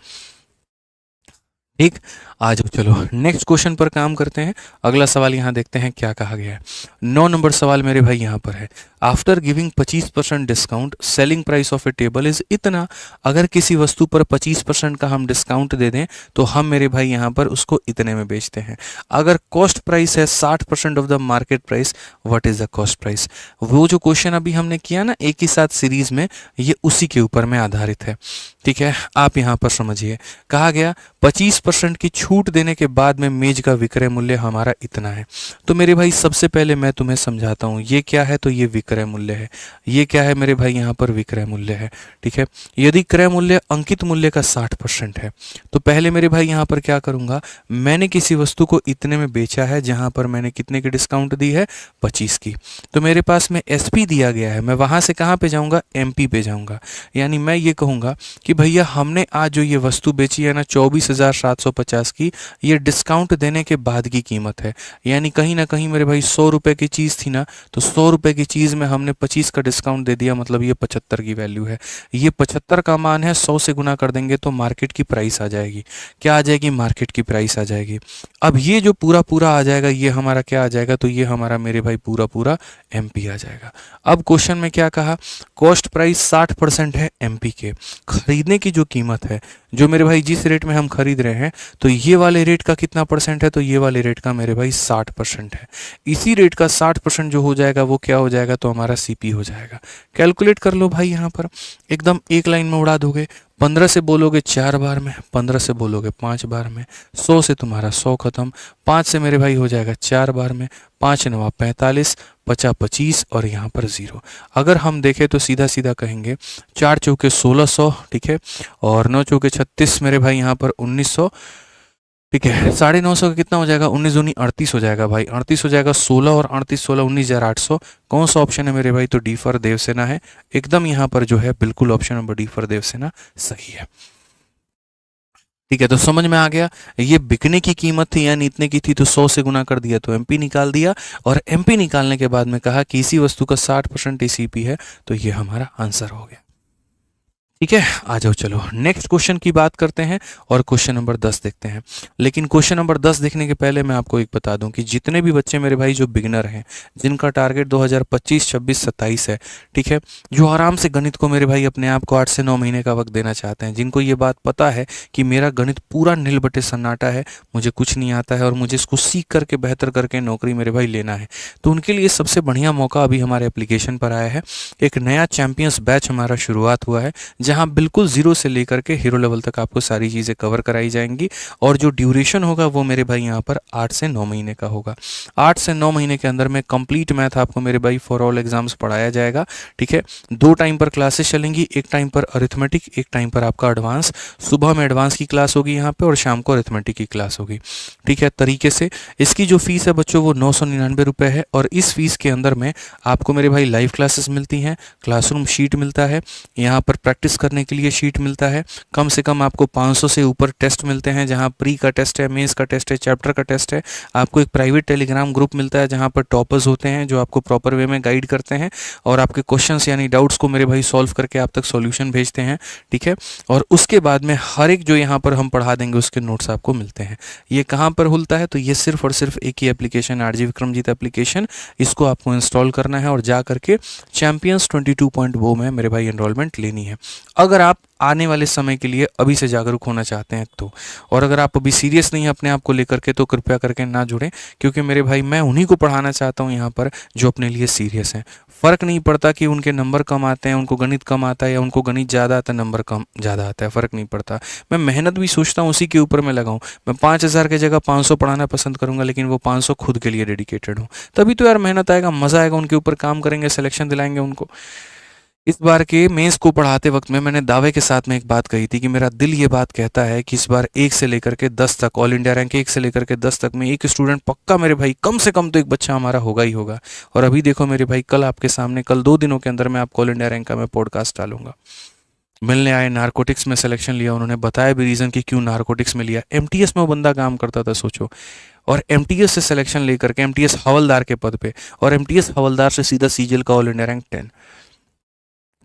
ठीक, आ जाओ चलो नेक्स्ट क्वेश्चन पर काम करते हैं। अगला सवाल यहाँ देखते हैं क्या कहा गया है। 9 नंबर सवाल मेरे भाई यहाँ पर है, after giving 25% discount selling price of A table is इतना। अगर किसी वस्तु पर 25% का हम डिस्काउंट दे दें तो हम मेरे भाई यहाँ पर उसको इतने में बेचते हैं। अगर कॉस्ट प्राइस है 60% of the market price, what is the cost price? वो जो क्वेश्चन अभी हमने किया ना एक ही साथ सीरीज में, ये उसी के ऊपर में आधारित है। ठीक है, आप यहाँ पर समझिए, कहा गया 25% की छूट देने के बाद में मेज का विक्रय मूल्य हमारा इतना है। तो मेरे भाई सबसे पहले मैं तुम्हें समझाता हूँ, ये क्या है? तो ये विक्रय मूल्य है। ये क्या है मेरे भाई? यहाँ पर विक्रय मूल्य है। ठीक है, यदि क्रय मूल्य अंकित मूल्य का 60% है तो पहले मेरे भाई यहाँ पर क्या करूँगा, मैंने किसी वस्तु को इतने में बेचा है जहाँ पर मैंने कितने की डिस्काउंट दी है? 25 की। तो मेरे पास में SP दिया गया है, मैं वहाँ से कहाँ पे जाऊँगा? MP पे जाऊँगा। यानी मैं ये कहूँगा कि भैया हमने आज जो ये वस्तु बेची है ना 24,750 की, ये डिस्काउंट देने के बाद की कीमत है। यानी कहीं ना कहीं मेरे भाई 100 रुपये की चीज़ थी ना, तो 100 रुपये की चीज़ में हमने 25 का डिस्काउंट दे दिया, मतलब ये 75 की वैल्यू है। ये 75 का मान है, 100 से गुना कर देंगे तो मार्केट की प्राइस आ जाएगी। क्या आ जाएगी? मार्केट की प्राइस आ जाएगी। अब ये जो पूरा पूरा आ जाएगा, ये हमारा क्या आ जाएगा? तो ये हमारा मेरे भाई पूरा पूरा MP आ जाएगा। अब क्वेश्चन में क्या कहा? कॉस्ट प्राइस 60% है MP के, खरीदने की जो कीमत है, जो मेरे भाई जिस रेट में हम खरीद रहे हैं, तो ये वाले रेट का कितना परसेंट है? तो ये वाले रेट का मेरे भाई 60% है। इसी रेट का 60% जो हो जाएगा वो क्या हो जाएगा? तो हमारा CP हो जाएगा। कैलकुलेट कर लो भाई, यहाँ पर एकदम एक लाइन में उड़ा दोगे। 15 से बोलोगे 4 बार में, 15 से बोलोगे 5 बार में, 100 से तुम्हारा 100 खत्म, 5 से मेरे भाई हो जाएगा 4 बार में, 5 9 45, 50 25 और यहाँ पर 0। अगर हम देखें तो सीधा सीधा कहेंगे 4 चौके 1600, ठीक है, और 9 चौके 36 मेरे भाई यहाँ पर 1900। ठीक है, 950 का कितना हो जाएगा? 19 दूनी 38 हो जाएगा भाई, 38 हो जाएगा, 16 और 38 16 19,800। कौन सा ऑप्शन है मेरे भाई? तो डी फॉर देवसेना है। एकदम यहाँ पर जो है बिल्कुल option number D for Devasena सही है। ठीक है, तो समझ में आ गया, ये बिकने की कीमत थी यानी इतने की थी, तो 100 से गुना कर दिया तो MP निकाल दिया, और MP निकालने के बाद में कहा कि इसी वस्तु का 60% CP है, तो ये हमारा आंसर हो गया। ठीक है, आ जाओ चलो नेक्स्ट क्वेश्चन की बात करते हैं और क्वेश्चन नंबर 10 देखते हैं। लेकिन क्वेश्चन नंबर 10 देखने के पहले मैं आपको एक बता दूं कि जितने भी बच्चे मेरे भाई जो बिगिनर हैं, जिनका टारगेट 2025 26 27 है, ठीक है, जो आराम से गणित को मेरे भाई अपने आप को 8 से 9 महीने का वक्त देना चाहते हैं, जिनको ये बात पता है कि मेरा गणित पूरा नील बटे सन्नाटा है, मुझे कुछ नहीं आता है और मुझे इसको सीख करके बेहतर करके नौकरी मेरे भाई लेना है, तो उनके लिए सबसे बढ़िया मौका अभी हमारे एप्लीकेशन पर आया है। एक नया चैंपियंस बैच हमारा शुरुआत हुआ है, जहां बिल्कुल जीरो से लेकर के हीरो लेवल तक आपको सारी चीज़ें कवर कराई जाएंगी, और जो ड्यूरेशन होगा वो मेरे भाई यहाँ पर 8 से 9 महीने का होगा। 8 से 9 महीने के अंदर में कंप्लीट मैथ आपको मेरे भाई फॉर ऑल एग्जाम्स पढ़ाया जाएगा। ठीक है, 2 टाइम पर क्लासेस चलेंगी, एक टाइम पर अरिथमेटिक, एक टाइम पर आपका एडवांस। सुबह में एडवांस की क्लास होगी यहाँ पे और शाम को अरिथमेटिक की क्लास होगी। ठीक है, तरीके से इसकी जो फीस है बच्चों वो 999 रुपये है, और इस फीस के अंदर में आपको मेरे भाई लाइव क्लासेस मिलती हैं, क्लासरूम शीट मिलता है, यहाँ पर प्रैक्टिस करने के लिए शीट मिलता है। कम से कम आपको 500 से ऊपर टेस्ट मिलते हैं, जहां प्री का टेस्ट है, मेंस का टेस्ट है, चैप्टर का टेस्ट है। आपको एक प्राइवेट टेलीग्राम ग्रुप मिलता है जहां पर टॉपर्स होते हैं जो आपको प्रॉपर वे में गाइड करते हैं और आपके क्वेश्चंस यानी डाउट्स को मेरे भाई सॉल्व करके आप तक सॉल्यूशन भेजते हैं, ठीक है। और उसके बाद में हर एक जो यहाँ पर हम पढ़ा देंगे उसके नोट्स आपको मिलते हैं। ये कहाँ पर खुलता है? तो ये सिर्फ और सिर्फ एक ही एप्लीकेशन, आरजी विक्रमजीत एप्लीकेशन, इसको आपको इंस्टॉल करना है और जा करके चैंपियंस 22.0 में मेरे भाई एनरोलमेंट लेनी है, अगर आप आने वाले समय के लिए अभी से जागरूक होना चाहते हैं तो। और अगर आप अभी सीरियस नहीं है अपने आप को लेकर के तो कृपया करके ना जुड़ें, क्योंकि मेरे भाई मैं उन्हीं को पढ़ाना चाहता हूं यहाँ पर जो अपने लिए सीरियस हैं। फ़र्क नहीं पड़ता कि उनके नंबर कम आते हैं, उनको गणित कम आता है, या उनको गणित ज़्यादा आता है, नंबर कम ज़्यादा आता है, फ़र्क नहीं पड़ता। मैं मेहनत भी सोचता हूँ उसी के ऊपर मैं लगाऊँ। मैं 5000 की जगह 500 पढ़ाना पसंद करूँगा, लेकिन वो 500 खुद के लिए डेडिकेटेड हूँ, तभी तो यार मेहनत आएगा, मज़ा आएगा, उनके ऊपर काम करेंगे, सिलेक्शन दिलाएंगे उनको। इस बार के मेंस को पढ़ाते वक्त में मैंने दावे के साथ में एक बात कही थी कि मेरा दिल ये बात कहता है कि इस बार 1 से लेकर के 10 तक, ऑल इंडिया रैंक 1 से लेकर के 10 तक में एक स्टूडेंट पक्का मेरे भाई, कम से कम तो एक बच्चा हमारा होगा ही होगा। और अभी देखो मेरे भाई, कल आपके सामने, कल 2 दिनों के अंदर मैं आपको ऑल इंडिया रैंक का मैं पॉडकास्ट डालूंगा। मिलने आए, नारकोटिक्स में सिलेक्शन लिया, उन्होंने बताया भी रीज़न कि क्यों नारकोटिक्स में लिया। एमटीएस में वो बंदा काम करता था, सोचो, और एमटीएस से सिलेक्शन लेकर के एमटीएस हवलदार के पद पे, और एमटीएस हवलदार से सीधा सीजीएल का ऑल इंडिया रैंक 10।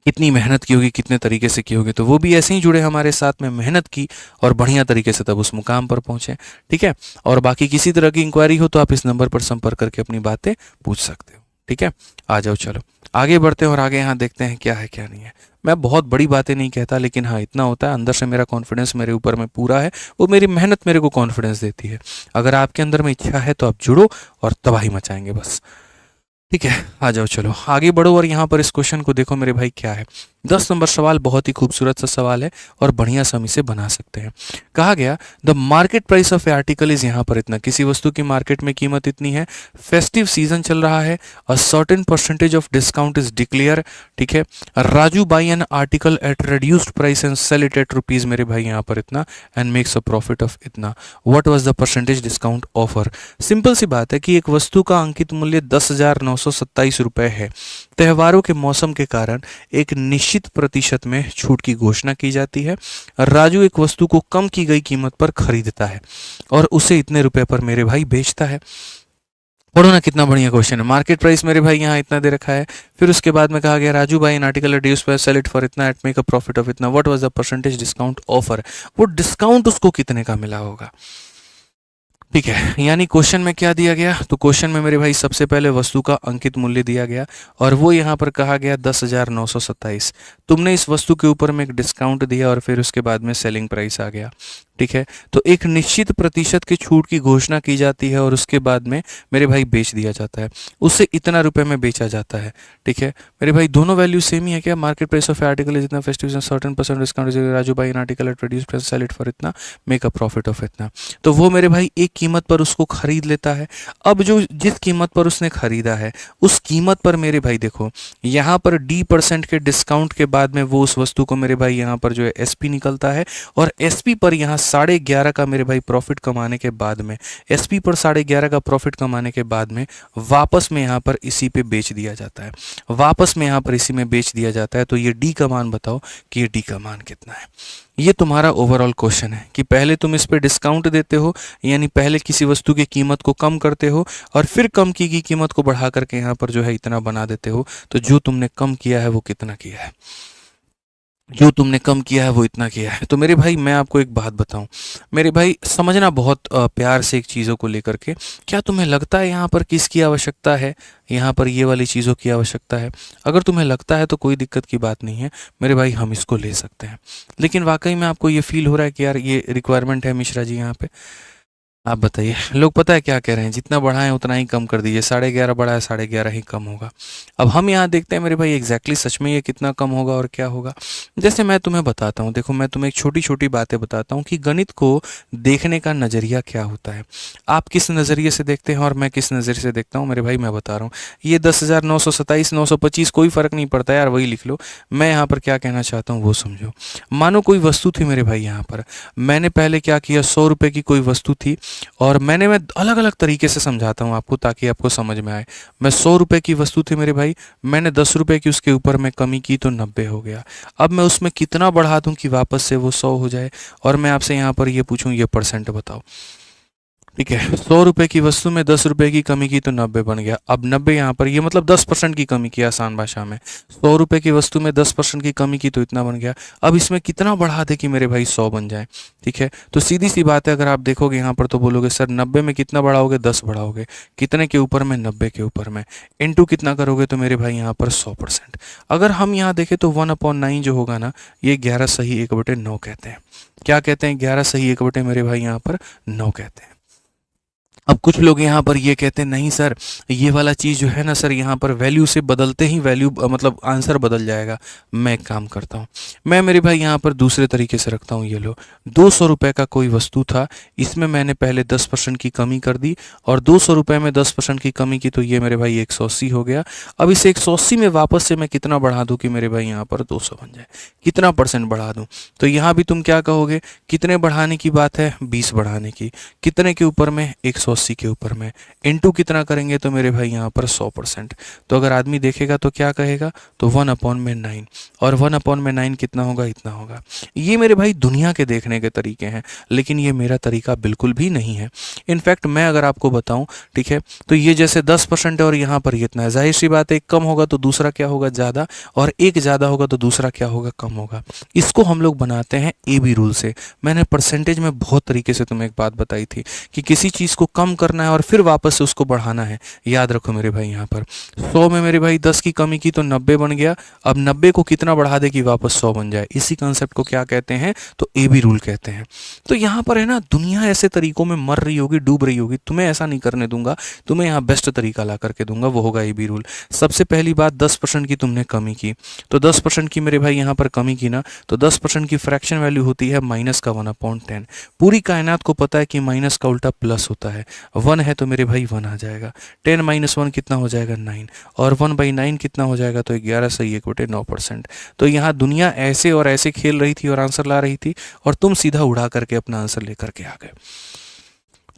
कितनी मेहनत की होगी, कितने तरीके से की होगी। तो वो भी ऐसे ही जुड़े हमारे साथ में, मेहनत की और बढ़िया तरीके से तब उस मुकाम पर पहुंचे, ठीक है। और बाकी किसी तरह की इंक्वायरी हो तो आप इस नंबर पर संपर्क करके अपनी बातें पूछ सकते हो, ठीक है। आ जाओ, चलो आगे बढ़ते हैं और आगे यहाँ देखते हैं क्या है क्या नहीं है। मैं बहुत बड़ी बातें नहीं कहता, लेकिन हाँ इतना होता है, अंदर से मेरा कॉन्फिडेंस मेरे ऊपर में पूरा है, वो मेरी मेहनत मेरे को कॉन्फिडेंस देती है। अगर आपके अंदर में इच्छा है तो आप जुड़ो और तबाही मचाएंगे बस, ठीक है। आ जाओ, चलो आगे बढ़ो और यहाँ पर इस क्वेश्चन को देखो मेरे भाई क्या है। 10 नंबर सवाल, बहुत ही खूबसूरत सा सवाल है और बढ़िया से हम इसे बना सकते हैं। कहा गया the market price of A article is, यहाँ पर इतना, किसी वस्तु की मार्केट में कीमत इतनी है, फेस्टिव सीजन चल रहा है, a certain percentage of discount is declare, ठीक है। Raju buy an article at reduced price and sell it at rupees, मेरे भाई यहाँ पर इतना, and makes a profit of इतना। What was the percentage discount offer? Simple सी बात है कि एक वस्तु का अंकित मूल्य 10,927 रुपए है। त्योहारों के मौसम के कारण एक निश्चित प्रतिशत में छूट की घोषणा की जाती है। राजू एक वस्तु को कम की गई कीमत पर खरीदता है और उसे इतने रुपए पर मेरे भाई बेचता है। पढ़ो ना, कितना बढ़िया क्वेश्चन है। मार्केट प्राइस मेरे भाई यहाँ इतना दे रखा है, फिर उसके बाद में कहा गया राजू भाई in article reduce price sell it for इतना at make a profit of इतना। What was the percentage discount offer? वो डिस्काउंट उसको कितने का मिला होगा, ठीक है। यानी क्वेश्चन में क्या दिया गया? तो क्वेश्चन में मेरे भाई सबसे पहले वस्तु का अंकित मूल्य दिया गया और वो यहाँ पर कहा गया 10,927। तुमने इस वस्तु के ऊपर में एक डिस्काउंट दिया और फिर उसके बाद में सेलिंग प्राइस आ गया, ठीक है। तो एक निश्चित प्रतिशत की छूट की घोषणा की जाती है और उसके बाद में मेरे भाई बेच दिया जाता है, उससे इतना रुपए में बेचा जाता है, ठीक है। मेरे भाई दोनों वैल्यू सेम ही है क्या? Market price of article is इतना, festive certain percent discount, Raju भाई in article at reduced price sell it for इतना मेक अ प्रॉफिट ऑफ इतना। तो वो मेरे भाई एक कीमत पर उसको खरीद लेता है। अब जो जिस कीमत पर उसने खरीदा है उस कीमत पर मेरे भाई देखो यहाँ पर D% के डिस्काउंट के बाद में वो उस वस्तु को मेरे भाई यहाँ पर जो है SP निकलता है, और SP पर यहाँ 11.5 का मेरे भाई प्रॉफिट कमाने के बाद में, SP पर 11.5 का प्रॉफिट कमाने के बाद में वापस में यहाँ पर इसी पे बेच दिया जाता है, वापस में यहाँ पर इसी में बेच दिया जाता है। तो ये D का मान बताओ कि ये D का मान कितना है। ये तुम्हारा ओवरऑल क्वेश्चन है कि पहले तुम इस पे डिस्काउंट देते हो, यानी पहले किसी वस्तु की कीमत को कम करते हो और फिर कम की गई कीमत को बढ़ा करके यहाँ पर जो है इतना बना देते हो। तो जो तुमने कम किया है वो कितना किया है? जो तुमने कम किया है वो इतना किया है। तो मेरे भाई मैं आपको एक बात बताऊं, मेरे भाई समझना बहुत प्यार से एक चीज़ों को लेकर के। क्या तुम्हें लगता है यहाँ पर किसकी आवश्यकता है? यहाँ पर ये वाली चीज़ों की आवश्यकता है। अगर तुम्हें लगता है तो कोई दिक्कत की बात नहीं है मेरे भाई, हम इसको ले सकते हैं। लेकिन वाकई में आपको ये फील हो रहा है कि यार ये रिक्वायरमेंट है मिश्रा जी यहाँ पे? आप बताइए। लोग पता है क्या कह रहे हैं, जितना बढ़ाएं उतना ही कम कर दीजिए, 11.5 बढ़ा है 11.5 ही कम होगा। अब हम यहाँ देखते हैं मेरे भाई एग्जैक्टली सच में ये कितना कम होगा और क्या होगा। जैसे मैं तुम्हें बताता हूँ, देखो मैं तुम्हें एक छोटी छोटी बातें बताता हूँ कि गणित को देखने का नज़रिया क्या होता है। आप किस नज़रिए से देखते हैं और मैं किस नज़रिए से देखता हूँ मेरे भाई, मैं बता रहा हूँ। ये 10,927, 925 कोई फ़र्क नहीं पड़ता यार, वही लिख लो। मैं यहाँ पर क्या कहना चाहता हूँ वो समझो। मानो कोई वस्तु थी मेरे भाई, यहाँ पर मैंने पहले क्या किया, 100 रुपये की कोई वस्तु थी, और मैं अलग अलग तरीके से समझाता हूँ आपको ताकि आपको समझ में आए। मैं 100 रुपये की वस्तु थी मेरे भाई, मैंने 10 रुपये की उसके ऊपर में कमी की तो 90 हो गया। अब मैं उसमें कितना बढ़ा दूं कि वापस से वो 100 हो जाए, और मैं आपसे यहाँ पर ये पूछूं, ये परसेंट बताओ। ठीक है, 100 रुपये की वस्तु में 10 रुपये की कमी की तो 90 बन गया। अब 90 यहाँ पर, ये मतलब 10% की कमी की, आसान भाषा में 100 रुपये की वस्तु में 10% की कमी की तो इतना बन गया। अब इसमें कितना बढ़ा दे कि मेरे भाई 100 बन जाए। ठीक है, तो सीधी सी बात है, अगर आप देखोगे यहाँ पर तो बोलोगे सर 90 में कितना बढ़ाओगे, 10 बढ़ाओगे, कितने के ऊपर में, 90 के ऊपर में, इनटू कितना करोगे तो मेरे भाई यहाँ पर 100%। अगर हम यहाँ देखें तो 1/9 जो होगा ना, ये 11 सही 1/9 कहते हैं। क्या कहते हैं? 11 सही 1/, मेरे भाई यहाँ पर 9 कहते हैं। अब कुछ लोग यहाँ पर ये कहते हैं नहीं सर, ये वाला चीज़ जो है ना सर, यहाँ पर वैल्यू से बदलते ही वैल्यू मतलब आंसर बदल जाएगा। मैं एक काम करता हूँ, मैं मेरे भाई यहाँ पर दूसरे तरीके से रखता हूँ। ये लो, 200 रुपये का कोई वस्तु था, इसमें मैंने पहले 10% की कमी कर दी, और 200 रुपये में 10% की कमी की तो ये मेरे भाई 180 हो गया। अब इसे 180 में वापस से मैं कितना बढ़ा दूँ कि मेरे भाई यहाँ पर 200 बन जाए, कितना परसेंट बढ़ा दूँ? तो यहाँ भी तुम क्या कहोगे, कितने बढ़ाने की बात है? 20 बढ़ाने की। कितने के ऊपर में? 180 के ऊपर में। इनटू कितना करेंगे तो मेरे भाई यहाँ पर 100%। तो अगर आदमी देखेगा तो क्या कहेगा, तो 1/9, और 1/9 कितना होगा? इतना होगा। ये मेरे भाई दुनिया के देखने के तरीके हैं, लेकिन ये मेरा तरीका बिल्कुल भी नहीं है। इनफैक्ट मैं अगर आपको बताऊं, ठीक है, तो ये जैसे 10% है और यहाँ पर इतना है, जाहिर सी बात है, एक कम होगा तो दूसरा क्या होगा? ज़्यादा, और एक ज़्यादा होगा तो दूसरा क्या होगा? कम होगा। इसको हम लोग बनाते हैं AB रूल से। मैंने परसेंटेज में बहुत तरीके से तुम्हें एक बात बताई थी कि किसी चीज़ को कम करना है और फिर वापस से उसको बढ़ाना है। याद रखो मेरे भाई, यहाँ पर 100 में मेरे भाई 10 की कमी की तो 90 बन गया। अब 90 को कितना बढ़ा दे कि वापस 100 बन जाए? इसी कंसेप्ट को क्या कहते हैं? तो AB रूल कहते हैं। तो यहाँ पर है ना, दुनिया ऐसे तरीकों में मर रही होगी, डूब रही होगी, तुम्हें ऐसा नहीं करने दूंगा। तुम्हें यहाँ बेस्ट तरीका ला करके दूंगा, वो होगा AB रूल। सबसे पहली बात, 10% की तुमने कमी की, तो 10% की मेरे भाई यहाँ पर कमी की ना, तो 10% की फ्रैक्शन वैल्यू होती है माइनस का 1/10। पूरी कायनात को पता है कि माइनस का उल्टा प्लस होता है। 1 है तो मेरे भाई 1 आ जाएगा। 10 - 1 कितना हो जाएगा? 9, और 1/9 कितना हो जाएगा? तो 11 सही 1/9%। तो यहाँ दुनिया ऐसे और ऐसे खेल रही थी और आंसर ला रही थी, और तुम सीधा उड़ा करके अपना आंसर लेकर के आ गए।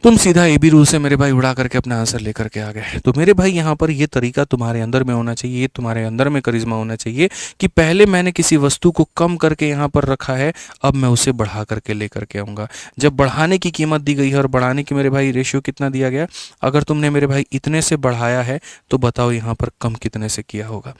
तुम सीधा AB रूल से मेरे भाई उड़ा करके अपना आंसर लेकर के आ गए। तो मेरे भाई यहाँ पर ये तरीका तुम्हारे अंदर में होना चाहिए, ये तुम्हारे अंदर में करिश्मा होना चाहिए कि पहले मैंने किसी वस्तु को कम करके यहाँ पर रखा है, अब मैं उसे बढ़ा करके लेकर के आऊँगा। जब बढ़ाने की कीमत दी गई है और बढ़ाने की मेरे भाई रेशियो कितना दिया गया, अगर तुमने मेरे भाई इतने से बढ़ाया है तो बताओ यहाँ पर कम कितने से किया होगा?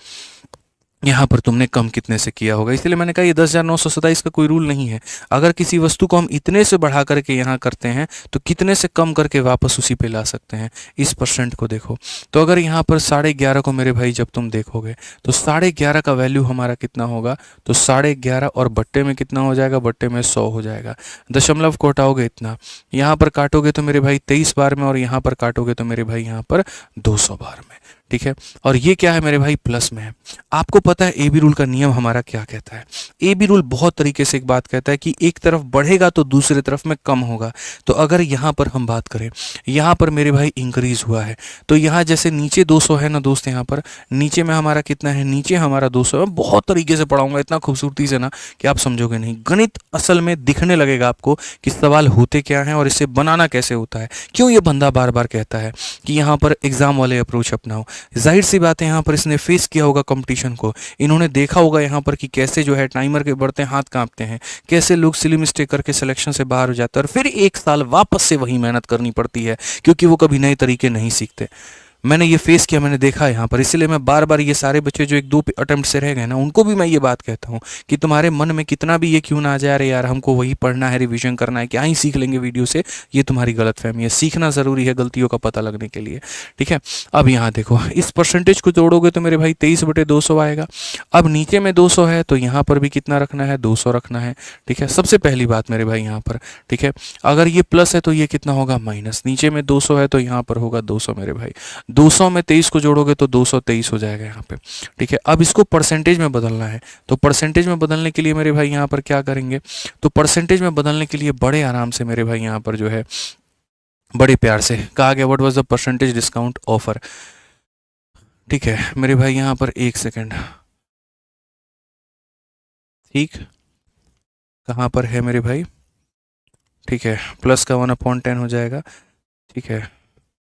यहाँ पर तुमने कम कितने से किया होगा? इसलिए मैंने कहा ये 10,927 का कोई रूल नहीं है। अगर किसी वस्तु को हम इतने से बढ़ा करके यहाँ करते हैं तो कितने से कम करके वापस उसी पे ला सकते हैं। इस परसेंट को देखो, तो अगर यहाँ पर 11.5 को मेरे भाई जब तुम देखोगे तो 11.5 का वैल्यू हमारा कितना होगा? तो 11.5 और बट्टे में कितना हो जाएगा? बट्टे में 100 हो जाएगा। दशमलव को हटाओगे इतना, यहाँ पर काटोगे तो मेरे भाई 23 बार में, और यहाँ पर काटोगे तो मेरे भाई यहाँ पर 200 बार में। ठीक है, और ये क्या है मेरे भाई? प्लस में है। आपको पता है AB रूल का नियम हमारा क्या कहता है? AB रूल बहुत तरीके से एक बात कहता है कि एक तरफ बढ़ेगा तो दूसरी तरफ में कम होगा। तो अगर यहाँ पर हम बात करें, यहाँ पर मेरे भाई इंक्रीज हुआ है, तो यहाँ जैसे नीचे 200 है ना दोस्त, यहाँ पर नीचे में हमारा कितना है? नीचे हमारा 200 है। मैं बहुत तरीके से पढ़ाऊंगा, इतना खूबसूरती से ना कि आप समझोगे नहीं। गणित असल में दिखने लगेगा आपको कि सवाल होते क्या हैं और इसे बनाना कैसे होता है। क्यों ये बंदा बार बार कहता है कि यहाँ पर एग्जाम वाले अप्रोच अपनाओ? जाहिर सी बात है, यहाँ पर इसने फेस किया होगा कंपटीशन को, इन्होंने देखा होगा यहाँ पर कि कैसे जो है टाइमर के बढ़ते हाथ कांपते हैं, कैसे लोग सिली मिस्टेक करके सिलेक्शन से बाहर हो जाते हैं, और फिर एक साल वापस से वही मेहनत करनी पड़ती है क्योंकि वो कभी नए तरीके नहीं सीखते। मैंने ये फेस किया, मैंने देखा यहाँ पर, इसलिए मैं बार बार ये सारे बच्चे जो 1-2 अटेम्प्ट से रह गए ना, उनको भी मैं ये बात कहता हूँ कि तुम्हारे मन में कितना भी ये क्यों ना आ जाए, अरे यार हमको वही पढ़ना है, रिवीजन करना है, क्या ही सीख लेंगे वीडियो से, ये तुम्हारी गलतफहमी है। सीखना ज़रूरी है गलतियों का पता लगने के लिए। ठीक है, अब यहाँ देखो, इस परसेंटेज को जोड़ोगे तो मेरे भाई 23/200 आएगा। अब नीचे में 200 है तो यहाँ पर भी कितना रखना है? 200 रखना है। ठीक है, सबसे पहली बात मेरे भाई यहाँ पर, ठीक है, अगर ये प्लस है तो ये कितना होगा? माइनस। नीचे में 200 है तो यहाँ पर होगा 200 मेरे भाई। 200 में 23 को जोड़ोगे तो 223 हो जाएगा यहाँ पे। ठीक है, अब इसको परसेंटेज में बदलना है, तो परसेंटेज में बदलने के लिए मेरे भाई यहाँ पर क्या करेंगे? तो परसेंटेज में बदलने के लिए बड़े आराम से मेरे भाई यहाँ पर जो है बड़े प्यार से कहा गया, what was the percentage discount offer. ठीक है मेरे भाई, यहाँ पर 1 सेकेंड, ठीक, कहाँ पर है मेरे भाई? ठीक है, प्लस का 1/10 हो जाएगा। ठीक है,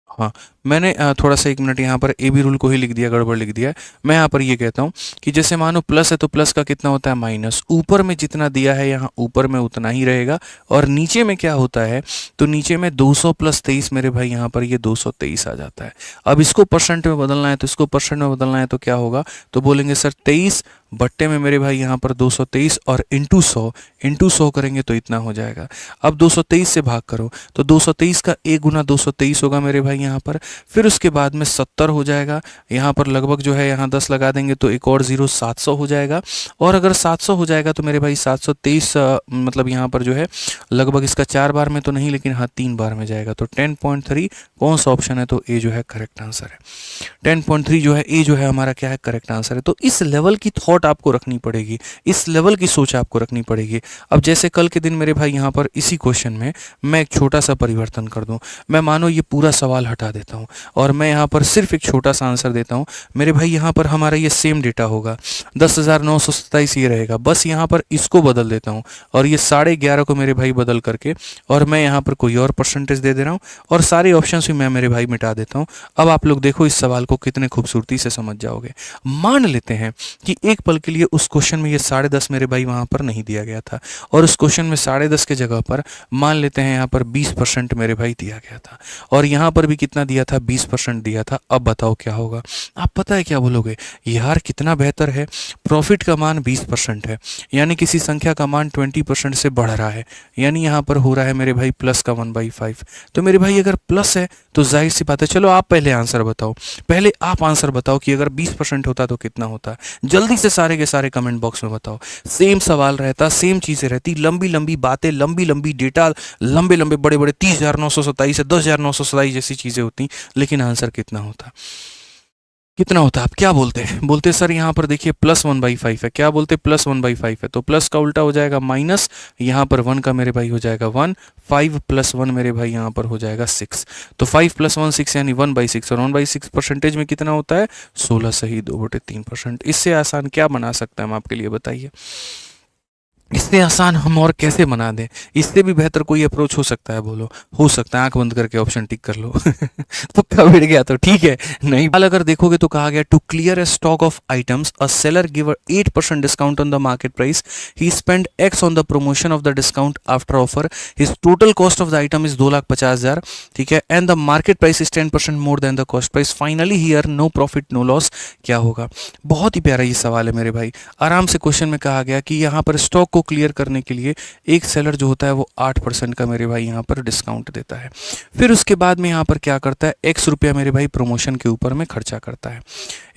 हाँ, मैंने थोड़ा सा 1 मिनट यहाँ पर ए बी रूल को ही लिख दिया, गड़बड़ लिख दिया है। मैं यहाँ पर ये कहता हूँ कि जैसे मानो प्लस है तो प्लस का कितना होता है माइनस, ऊपर में जितना दिया है यहाँ ऊपर में उतना ही रहेगा, और नीचे में क्या होता है तो नीचे में 200 + 23 मेरे भाई यहाँ पर ये 223 आ जाता है। अब इसको परसेंट में बदलना है तो इसको परसेंट में बदलना है तो क्या होगा, तो बोलेंगे सर 23 बट्टे में मेरे भाई यहाँ पर 223 और इंटू 100 करेंगे तो इतना हो जाएगा। अब 223 से भाग करो तो 223 का a गुना 223 होगा मेरे भाई यहाँ पर, फिर उसके बाद में 70 हो जाएगा, यहाँ पर लगभग जो है यहाँ 10 लगा देंगे तो एक और 0 700 हो जाएगा, और अगर 700 हो जाएगा तो मेरे भाई 723 मतलब यहाँ पर जो है लगभग इसका 4 बार में तो नहीं लेकिन हाँ 3 बार में जाएगा, तो 10.3 कौन सा ऑप्शन है, तो ए जो है करेक्ट आंसर है। 10.3 जो है ए जो है हमारा क्या है करेक्ट आंसर है। तो इस लेवल की थॉट आपको रखनी पड़ेगी, इस लेवल की सोच आपको रखनी पड़ेगी। अब जैसे कल के दिन मेरे भाई यहाँ पर इसी क्वेश्चन में मैं एक छोटा सा परिवर्तन कर दूं, मैं मानो ये पूरा सवाल हटा देता हूं और मैं यहाँ पर सिर्फ एक छोटा सा आंसर देता हूं। मेरे भाई यहाँ पर हमारा ये सेम डेटा होगा, 10,927 ये रहेगा, बस यहाँ पर इसको बदल देता हूँ और ये 11.5 को मेरे भाई बदल करके और मैं यहाँ पर कोई और परसेंटेज दे दे रहा हूँ और सारे ऑप्शंस भी मैं मेरे भाई मिटा देता हूँ। अब आप लोग देखो इस सवाल को कितने खूबसूरती से समझ जाओगे। मान लेते हैं कि एक पल के लिए उस क्वेश्चन में ये 10.5 मेरे भाई वहाँ पर नहीं दिया गया था और उस क्वेश्चन में 10.5 के जगह पर मान लेते हैं यहाँ पर 20% मेरे भाई दिया गया था और यहाँ पर भी कितना दिया था 20% दिया था। अब बताओ क्या होगा, आप पता है क्या बोलोगे, यार कितना बेहतर है, प्रॉफिट का मान 20% है यानी किसी संख्या का मान 20% से बढ़ रहा है, यानी यहाँ पर हो रहा है मेरे भाई प्लस का 1/5। तो मेरे भाई अगर प्लस है तो जाहिर सी बात है, चलो आप पहले आंसर बताओ, पहले आप आंसर बताओ कि अगर 20% होता तो कितना होता, जल्दी से सारे के सारे कमेंट बॉक्स में बताओ। सेम सवाल रहता, सेम चीजें रहती, लंबी लंबी बातें, लंबी लंबी डेटा, लंबे लंबे बड़े बड़े 30,927 से 10,927 जैसी चीजें होती, लेकिन आंसर कितना होता, कितना होता, आप क्या बोलते हैं, बोलते सर यहाँ पर देखिए प्लस 1/5 है, क्या बोलते प्लस 1/5 है, तो प्लस का उल्टा हो जाएगा माइनस, यहाँ पर 1 का मेरे भाई हो जाएगा 1, 5 + 1 मेरे भाई यहाँ पर हो जाएगा 6, तो 5 + 1 6 यानी 1/6 और 1/6 परसेंटेज में कितना होता है 16 सही 2/3%। इससे आसान क्या बना सकते हैं हम आपके लिए बताइए, इससे आसान हम और कैसे बना दें, इससे भी बेहतर कोई अप्रोच हो सकता है, बोलो हो सकता है, आंख बंद करके ऑप्शन टिक कर लो तो कब बिड़ गया तो ठीक है नहीं। अगर देखोगे तो कहा गया to clear a stock of items a seller give 8% discount on the market price, he spend X on the promotion of the discount after offer, his total cost of the item is 2,50,000, ठीक है, and the market price is 10% more than the cost price, finally here no profit no loss, क्या होगा। बहुत ही प्यारा ये सवाल है मेरे भाई, आराम से क्वेश्चन में कहा गया कि यहाँ पर स्टॉक को क्लियर करने के लिए एक सेलर जो होता है वो 8% का मेरे भाई यहाँ पर डिस्काउंट देता है, फिर उसके बाद में यहाँ पर क्या करता है x रुपया मेरे भाई प्रमोशन के ऊपर में खर्चा करता है,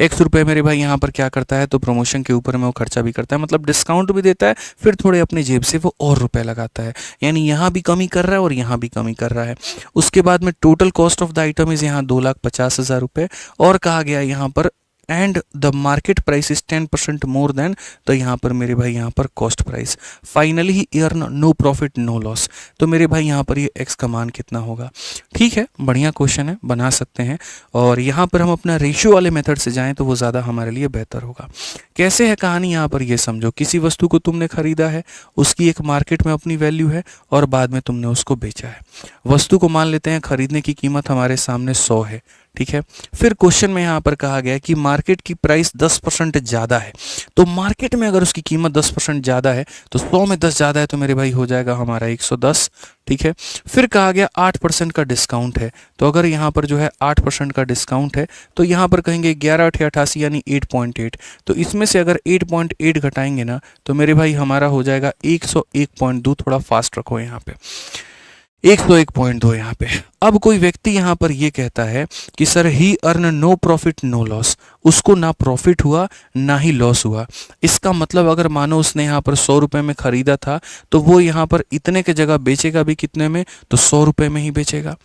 x रुपये मेरे भाई यहाँ पर क्या करता है तो प्रमोशन के ऊपर में वो खर्चा भी करता है, मतलब डिस्काउंट भी देता है, फिर थोड़े अपने जेब से वो और रुपए लगाता है, यानी यहाँ भी कमी कर रहा है और यहाँ भी कमी कर रहा है। उसके बाद में total cost of the item is यहाँ 2,50,000 रुपये और कहा गया यहाँ पर and the market price is 10% more than, तो यहाँ पर मेरे भाई यहाँ पर cost price, finally he earn no profit no loss, तो मेरे भाई यहाँ पर ये एक्स का मान कितना होगा। ठीक है, बढ़िया क्वेश्चन है, बना सकते हैं, और यहाँ पर हम अपना रेशियो वाले मेथड से जाएं तो वो ज़्यादा हमारे लिए बेहतर होगा। कैसे है कहानी, यहाँ पर ये समझो, किसी वस्तु को तुमने खरीदा है, उसकी एक मार्केट में अपनी वैल्यू है और बाद में तुमने उसको बेचा है। वस्तु को मान लेते हैं खरीदने की कीमत हमारे सामने 100 है, ठीक है, फिर क्वेश्चन में यहाँ पर कहा गया कि मार्केट की प्राइस 10% ज़्यादा है, तो मार्केट में अगर उसकी कीमत 10% ज़्यादा है तो 100 में 10 ज़्यादा है तो मेरे भाई हो जाएगा हमारा 110, ठीक है। फिर कहा गया 8% का डिस्काउंट है, तो अगर यहाँ पर जो है 8% का डिस्काउंट है तो यहाँ पर कहेंगे 11/88 यानी 8.8, तो इसमें से अगर 8.8 घटाएंगे ना तो मेरे भाई हमारा हो जाएगा 101.2, थोड़ा फास्ट रखो यहाँ पे 101.2 यहाँ पे। अब कोई व्यक्ति यहाँ पर ये कहता है कि sir he earn no profit no loss, उसको ना प्रॉफिट हुआ ना ही लॉस हुआ, इसका मतलब अगर मानो उसने यहाँ पर 100 रुपये में खरीदा था तो वो यहाँ पर इतने के जगह बेचेगा भी कितने में, तो 100 रुपये में ही बेचेगा।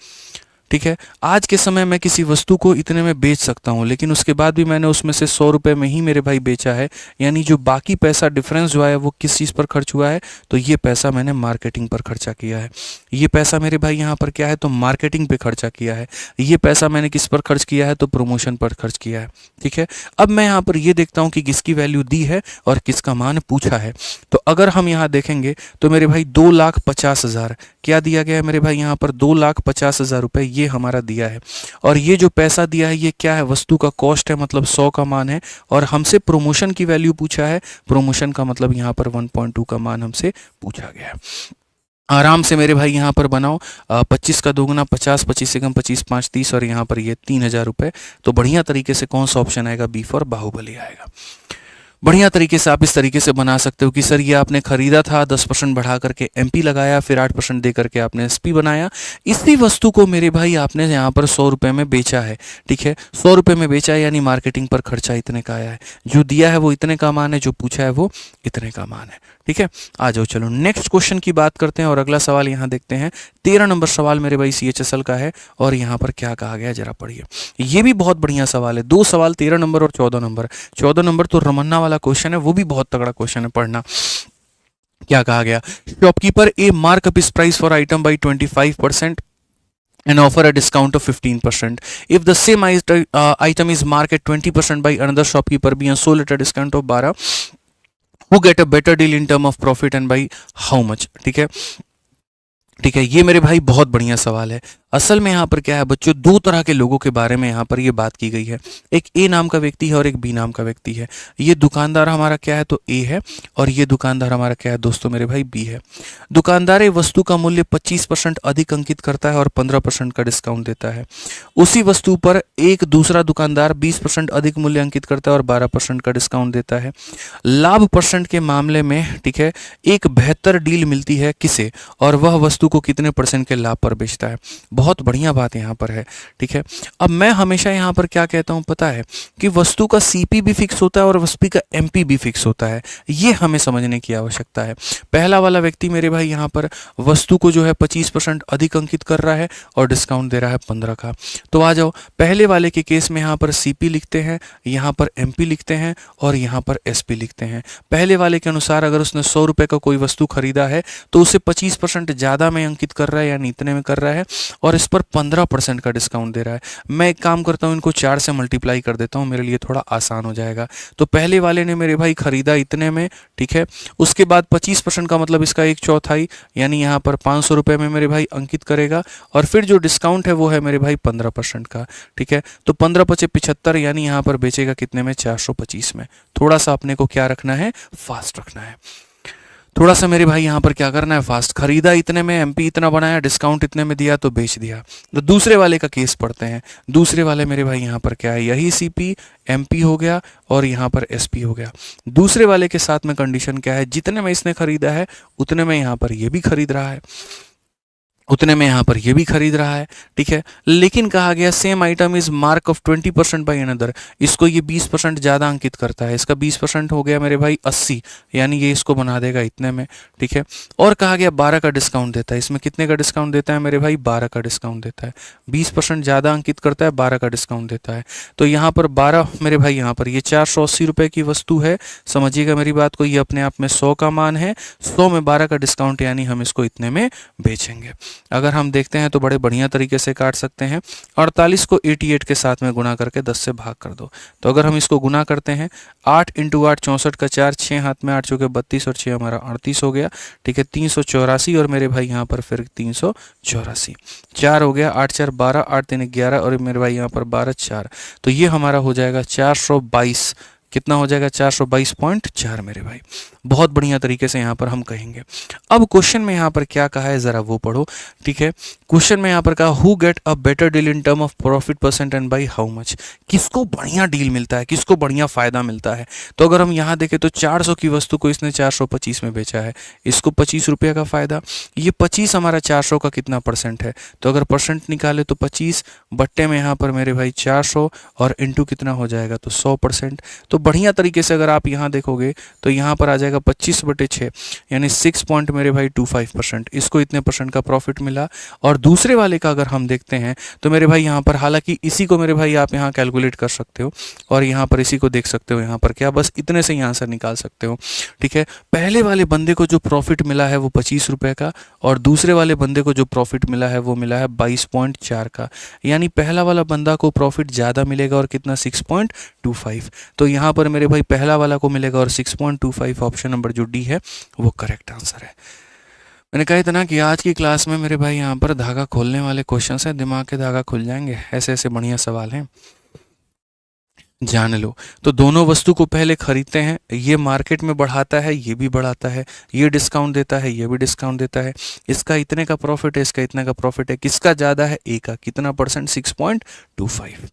ठीक है। आज के समय में किसी वस्तु को इतने में बेच सकता हूँ, लेकिन उसके बाद भी मैंने उसमें से 100 रुपये में ही मेरे भाई बेचा है, यानी जो बाकी पैसा डिफरेंस जो है वो किस चीज़ पर खर्च हुआ है, तो ये पैसा मैंने मार्केटिंग पर खर्चा किया है। ये पैसा मेरे भाई यहाँ पर क्या है, तो मार्केटिंग पे खर्चा किया है। ये पैसा मैंने किस पर खर्च किया है, तो प्रमोशन पर खर्च किया है। ठीक है। अब मैं यहाँ पर ये देखता हूँ कि किसकी वैल्यू दी है और किसका मान पूछा है। तो अगर हम यहाँ देखेंगे तो मेरे भाई 2,50,000 क्या दिया गया है मेरे भाई, यहाँ पर 2,50,000 रुपये ये हमारा दिया है। और ये जो पैसा दिया है ये क्या है, वस्तु का कॉस्ट है, मतलब 100 का मान है। और हमसे प्रमोशन की वैल्यू पूछा है, प्रमोशन का मतलब यहाँ पर 1.2 का मान हमसे पूछा गया है। आराम से मेरे भाई यहाँ पर बनाओ, 25 का दोगुना 50, 25 से कम 25, 5 30, और यहाँ पर ये 3,000 रुपये। तो बढ़िया तरीके से कौन सा ऑप्शन आएगा, बी फॉर बाहुबली आएगा। बढ़िया तरीके से आप इस तरीके से बना सकते हो कि सर ये आपने खरीदा था, 10% बढ़ा करके एमपी लगाया, फिर 8% दे करके आपने एसपी बनाया। इसी वस्तु को मेरे भाई आपने यहाँ पर 100 रुपये में बेचा है। ठीक है, 100 रुपये में बेचा है, यानी मार्केटिंग पर खर्चा इतने का आया है। जो दिया है वो इतने का मान है, जो पूछा है वो इतने का मान है। ठीक है, आ जाओ चलो नेक्स्ट क्वेश्चन की बात करते हैं और अगला सवाल यहाँ देखते हैं। 13 नंबर सवाल मेरे भाई CHSL का है और यहाँ पर क्या कहा गया जरा पढ़िए। ये भी बहुत बढ़िया सवाल है, दो सवाल 13 नंबर और 14 नंबर। 14 नंबर तो रमन्ना वाला क्वेश्चन है, वो भी बहुत तगड़ा क्वेश्चन है, पढ़ना। क्या कहा गया, शॉपकीपर ए मार्क अप इस price for item by 25% and offer a discount of 15%. If the same item is marked at 20% by another shopkeeper B and sold at a discount of 12, who get a better deal in term of profit and by how much? ठीक है, ठीक है, ये मेरे भाई बहुत बढ़िया सवाल है। असल में यहाँ पर क्या है बच्चों, दो तरह के लोगों के बारे में यहाँ पर ये बात की गई है। एक ए नाम का व्यक्ति है और एक बी नाम का व्यक्ति है। ये दुकानदार हमारा क्या है, तो ए है, और ये दुकानदार हमारा क्या है दोस्तों मेरे भाई, बी है। दुकानदार वस्तु का मूल्य 25% अधिक अंकित करता है और 15% का डिस्काउंट देता है। उसी वस्तु पर एक दूसरा दुकानदार 20% अधिक मूल्य अंकित करता है और 12% का डिस्काउंट देता है। लाभ परसेंट के मामले में, ठीक है, एक बेहतर डील मिलती है किसे, और वह वस्तु को कितने परसेंट के लाभ पर बेचता है। बहुत बढ़िया बात यहाँ पर है। ठीक है, अब मैं हमेशा यहाँ पर क्या कहता हूँ पता है, कि वस्तु का सीपी भी फिक्स होता है और वस्तु का एमपी भी फिक्स होता है। ये हमें समझने की आवश्यकता है। पहला वाला व्यक्ति मेरे भाई यहाँ पर वस्तु को जो है 25% अधिक अंकित कर रहा है और डिस्काउंट दे रहा है 15 का। तो आ जाओ, पहले वाले के केस में यहाँ पर सीपी लिखते हैं, यहाँ पर एमपी लिखते हैं और यहाँ पर एसपी लिखते हैं। पहले वाले के अनुसार अगर उसने 100 रुपये का कोई वस्तु खरीदा है तो उसे 25% ज़्यादा में अंकित कर रहा है, यानी इतने में कर रहा है, और इस पर 15% का डिस्काउंट दे रहा है। मैं एक काम करता हूँ, इनको 4 से मल्टीप्लाई कर देता हूँ, मेरे लिए थोड़ा आसान हो जाएगा। तो पहले वाले ने मेरे भाई खरीदा इतने में, ठीक है, उसके बाद 25% का मतलब इसका 1/4, यानी यहाँ पर 500 रुपये में मेरे भाई अंकित करेगा, और फिर जो डिस्काउंट है वो है मेरे भाई 15% का। ठीक है, तो 15 × 5 = 75, यानी यहाँ पर बेचेगा कितने में, 425 में। थोड़ा सा अपने को क्या रखना है, फास्ट रखना है। थोड़ा सा मेरे भाई यहाँ पर क्या करना है, फास्ट। खरीदा इतने में, एमपी इतना बनाया, डिस्काउंट इतने में दिया तो बेच दिया। तो दूसरे वाले का केस पढ़ते हैं। दूसरे वाले मेरे भाई यहाँ पर क्या है, यही सीपी एमपी हो गया और यहाँ पर एसपी हो गया। दूसरे वाले के साथ में कंडीशन क्या है, जितने में इसने खरीदा है उतने में यहाँ पर ये भी खरीद रहा है, उतने में यहाँ पर ये भी खरीद रहा है। ठीक है, लेकिन कहा गया same item is mark of 20% by another, इसको ये 20% ज़्यादा अंकित करता है। इसका 20% हो गया मेरे भाई 80, यानी ये इसको बना देगा इतने में। ठीक है, और कहा गया 12 का डिस्काउंट देता है। इसमें कितने का डिस्काउंट देता है मेरे भाई, 12 का डिस्काउंट देता है। 20% ज़्यादा अंकित करता है, 12 का डिस्काउंट देता है। तो यहाँ पर 12 मेरे भाई, यहाँ पर ये 480 रुपये की वस्तु है। समझिएगा मेरी बात को, ये अपने आप में 100 का मान है, 100 में 12 का डिस्काउंट, यानी हम इसको इतने में बेचेंगे। अगर हम देखते हैं तो बड़े बढ़िया तरीके से काट सकते हैं। 48 को 88 के साथ में गुना करके 10 से भाग कर दो। तो अगर हम इसको गुना करते हैं, 8 × 8 64 का 4, 6 हाथ में 8 चौके 32 और 6 हमारा 38 हो गया। ठीक है, 384, और मेरे भाई यहाँ पर फिर 384, 4 हो गया, 8 × 4 12, 8 × 3 11, और मेरे भाई यहाँ पर 12 4। तो ये हमारा हो जाएगा 422। कितना हो जाएगा, 422.4 मेरे भाई। बहुत बढ़िया तरीके से यहाँ पर हम कहेंगे। अब क्वेश्चन में यहाँ पर क्या कहा है जरा वो पढ़ो। ठीक है, क्वेश्चन में यहाँ पर कहा who get a better deal in term of profit percent and by how much, किसको बढ़िया डील मिलता है, किसको बढ़िया फायदा मिलता है। तो अगर हम यहाँ देखें तो 400 की वस्तु को इसने 425 में बेचा है, इसको 25 रुपये का फायदा। ये 25 हमारा 400 का कितना परसेंट है, तो अगर परसेंट निकाले तो 25 बट्टे में यहाँ पर मेरे भाई 400 और इंटू कितना हो जाएगा, तो 100%। तो तो बढ़िया तरीके से अगर आप यहाँ देखोगे तो यहाँ पर आ जाएगा 25/6 यानी 6 पॉइंट मेरे भाई 25%, इसको इतने परसेंट का प्रॉफिट मिला। और दूसरे वाले का अगर हम देखते हैं तो मेरे भाई यहाँ पर, हालांकि इसी को मेरे भाई आप यहाँ कैलकुलेट कर सकते हो और यहाँ पर इसी को देख सकते हो, यहाँ पर क्या बस इतने से ही आंसर निकाल सकते हो, ठीक है। पहले वाले बंदे को जो प्रॉफिट मिला है वो 25 रुपये का, और दूसरे वाले बंदे को जो प्रॉफिट मिला है वो मिला है 22.4 का, यानी पहला वाला बंदा को प्रॉफिट ज़्यादा मिलेगा और कितना 6.25। तो यहाँ पर मेरे भाई पहला वाला को मिलेगा और 6.25, ऑप्शन नंबर जो डी है वो करेक्ट आंसर है। मैंने कहा इतना कि आज की क्लास में मेरे भाई यहाँ पर धागा खोलने वाले क्वेश्चंस हैं, दिमाग के धागा खुल जाएंगे, ऐसे ऐसे बढ़िया सवाल हैं, जान लो। तो दोनों वस्तु को पहले खरीदते हैं, ये मार्केट में बढ़ाता है, ये भी बढ़ाता है, ये डिस्काउंट देता है, ये भी डिस्काउंट देता है, इसका इतने का प्रॉफिट है, इसका इतने का प्रॉफिट है, किसका ज़्यादा है, ए का, कितना परसेंट, 6.25,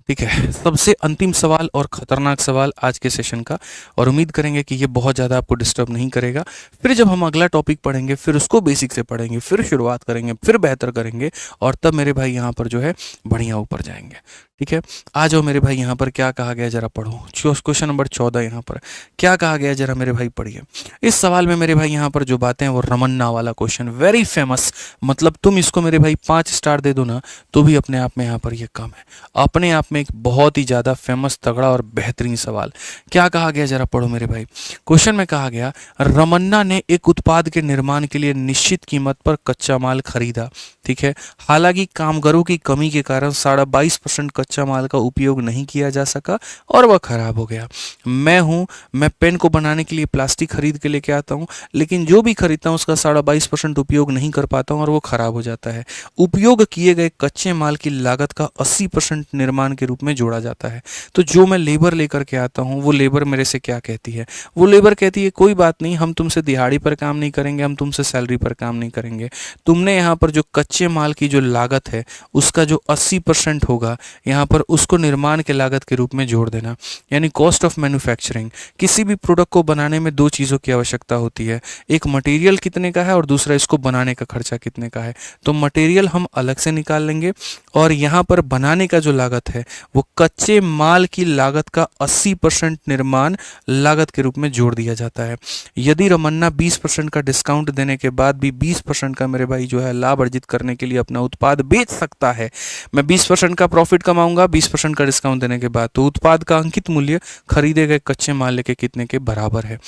ठीक है। सबसे अंतिम सवाल और खतरनाक सवाल आज के सेशन का, और उम्मीद करेंगे कि ये बहुत ज़्यादा आपको डिस्टर्ब नहीं करेगा। फिर जब हम अगला टॉपिक पढ़ेंगे फिर उसको बेसिक से पढ़ेंगे, फिर शुरुआत करेंगे, फिर बेहतर करेंगे, और तब मेरे भाई यहाँ पर जो है बढ़िया ऊपर जाएंगे, ठीक है। आ जाओ मेरे भाई, यहाँ पर क्या कहा गया जरा पढ़ो, क्वेश्चन नंबर 14 यहाँ पर क्या कहा गया जरा मेरे भाई पढ़िए। इस सवाल में मेरे भाई यहाँ पर जो बातें हैं वो रमन्ना वाला क्वेश्चन, वेरी फेमस, मतलब तुम इसको मेरे भाई 5 स्टार दे दो ना तो भी अपने आप में यहाँ पर ये कम है, अपने आप में एक बहुत ही ज़्यादा फेमस, तगड़ा और बेहतरीन सवाल। क्या कहा गया जरा पढ़ो मेरे भाई। क्वेश्चन में कहा गया, रमन्ना ने एक उत्पाद के निर्माण के लिए निश्चित कीमत पर कच्चा माल खरीदा, ठीक है। हालांकि कामगारों की कमी के कारण 22.5% कच्चा माल का उपयोग नहीं किया जा सका और वह खराब हो गया। मैं पेन को बनाने के लिए प्लास्टिक खरीद के लेके आता हूँ, लेकिन जो भी खरीदता हूँ उसका 22.5% उपयोग नहीं कर पाता हूँ और वो खराब हो जाता है। उपयोग किए गए कच्चे माल की लागत का 80% निर्माण के रूप में जोड़ा जाता है। तो जो मैं लेबर लेकर के आता हूँ वो लेबर मेरे से क्या कहती है, वो लेबर कहती है कोई बात नहीं, हम तुमसे दिहाड़ी पर काम नहीं करेंगे, हम तुमसे सैलरी पर काम नहीं करेंगे, तुमने यहाँ पर जो कच्चे माल की जो लागत है उसका जो 80% होगा यहाँ पर उसको निर्माण के लागत के रूप में जोड़ देना, यानी कॉस्ट ऑफ मैन्युफैक्चरिंग। किसी भी प्रोडक्ट को बनाने में 2 चीज़ों की आवश्यकता होती है, एक मटेरियल कितने का है और दूसरा इसको बनाने का खर्चा कितने का है। तो मटेरियल हम अलग से निकाल लेंगे और यहाँ पर बनाने का जो लागत है वो कच्चे माल की लागत का 80% निर्माण लागत के रूप में जोड़ दिया जाता है। यदि रमन्ना 20% का डिस्काउंट देने के बाद भी 20% का मेरे भाई जो है लाभ अर्जित करने के लिए अपना उत्पाद बेच सकता है, मैं 20% का प्रॉफिट कमाऊंगा 20% का डिस्काउंट देने के बाद, तो उत्पाद का अंकित मूल्य खरीदे गए कच्चे माल के कितने के बराबर है,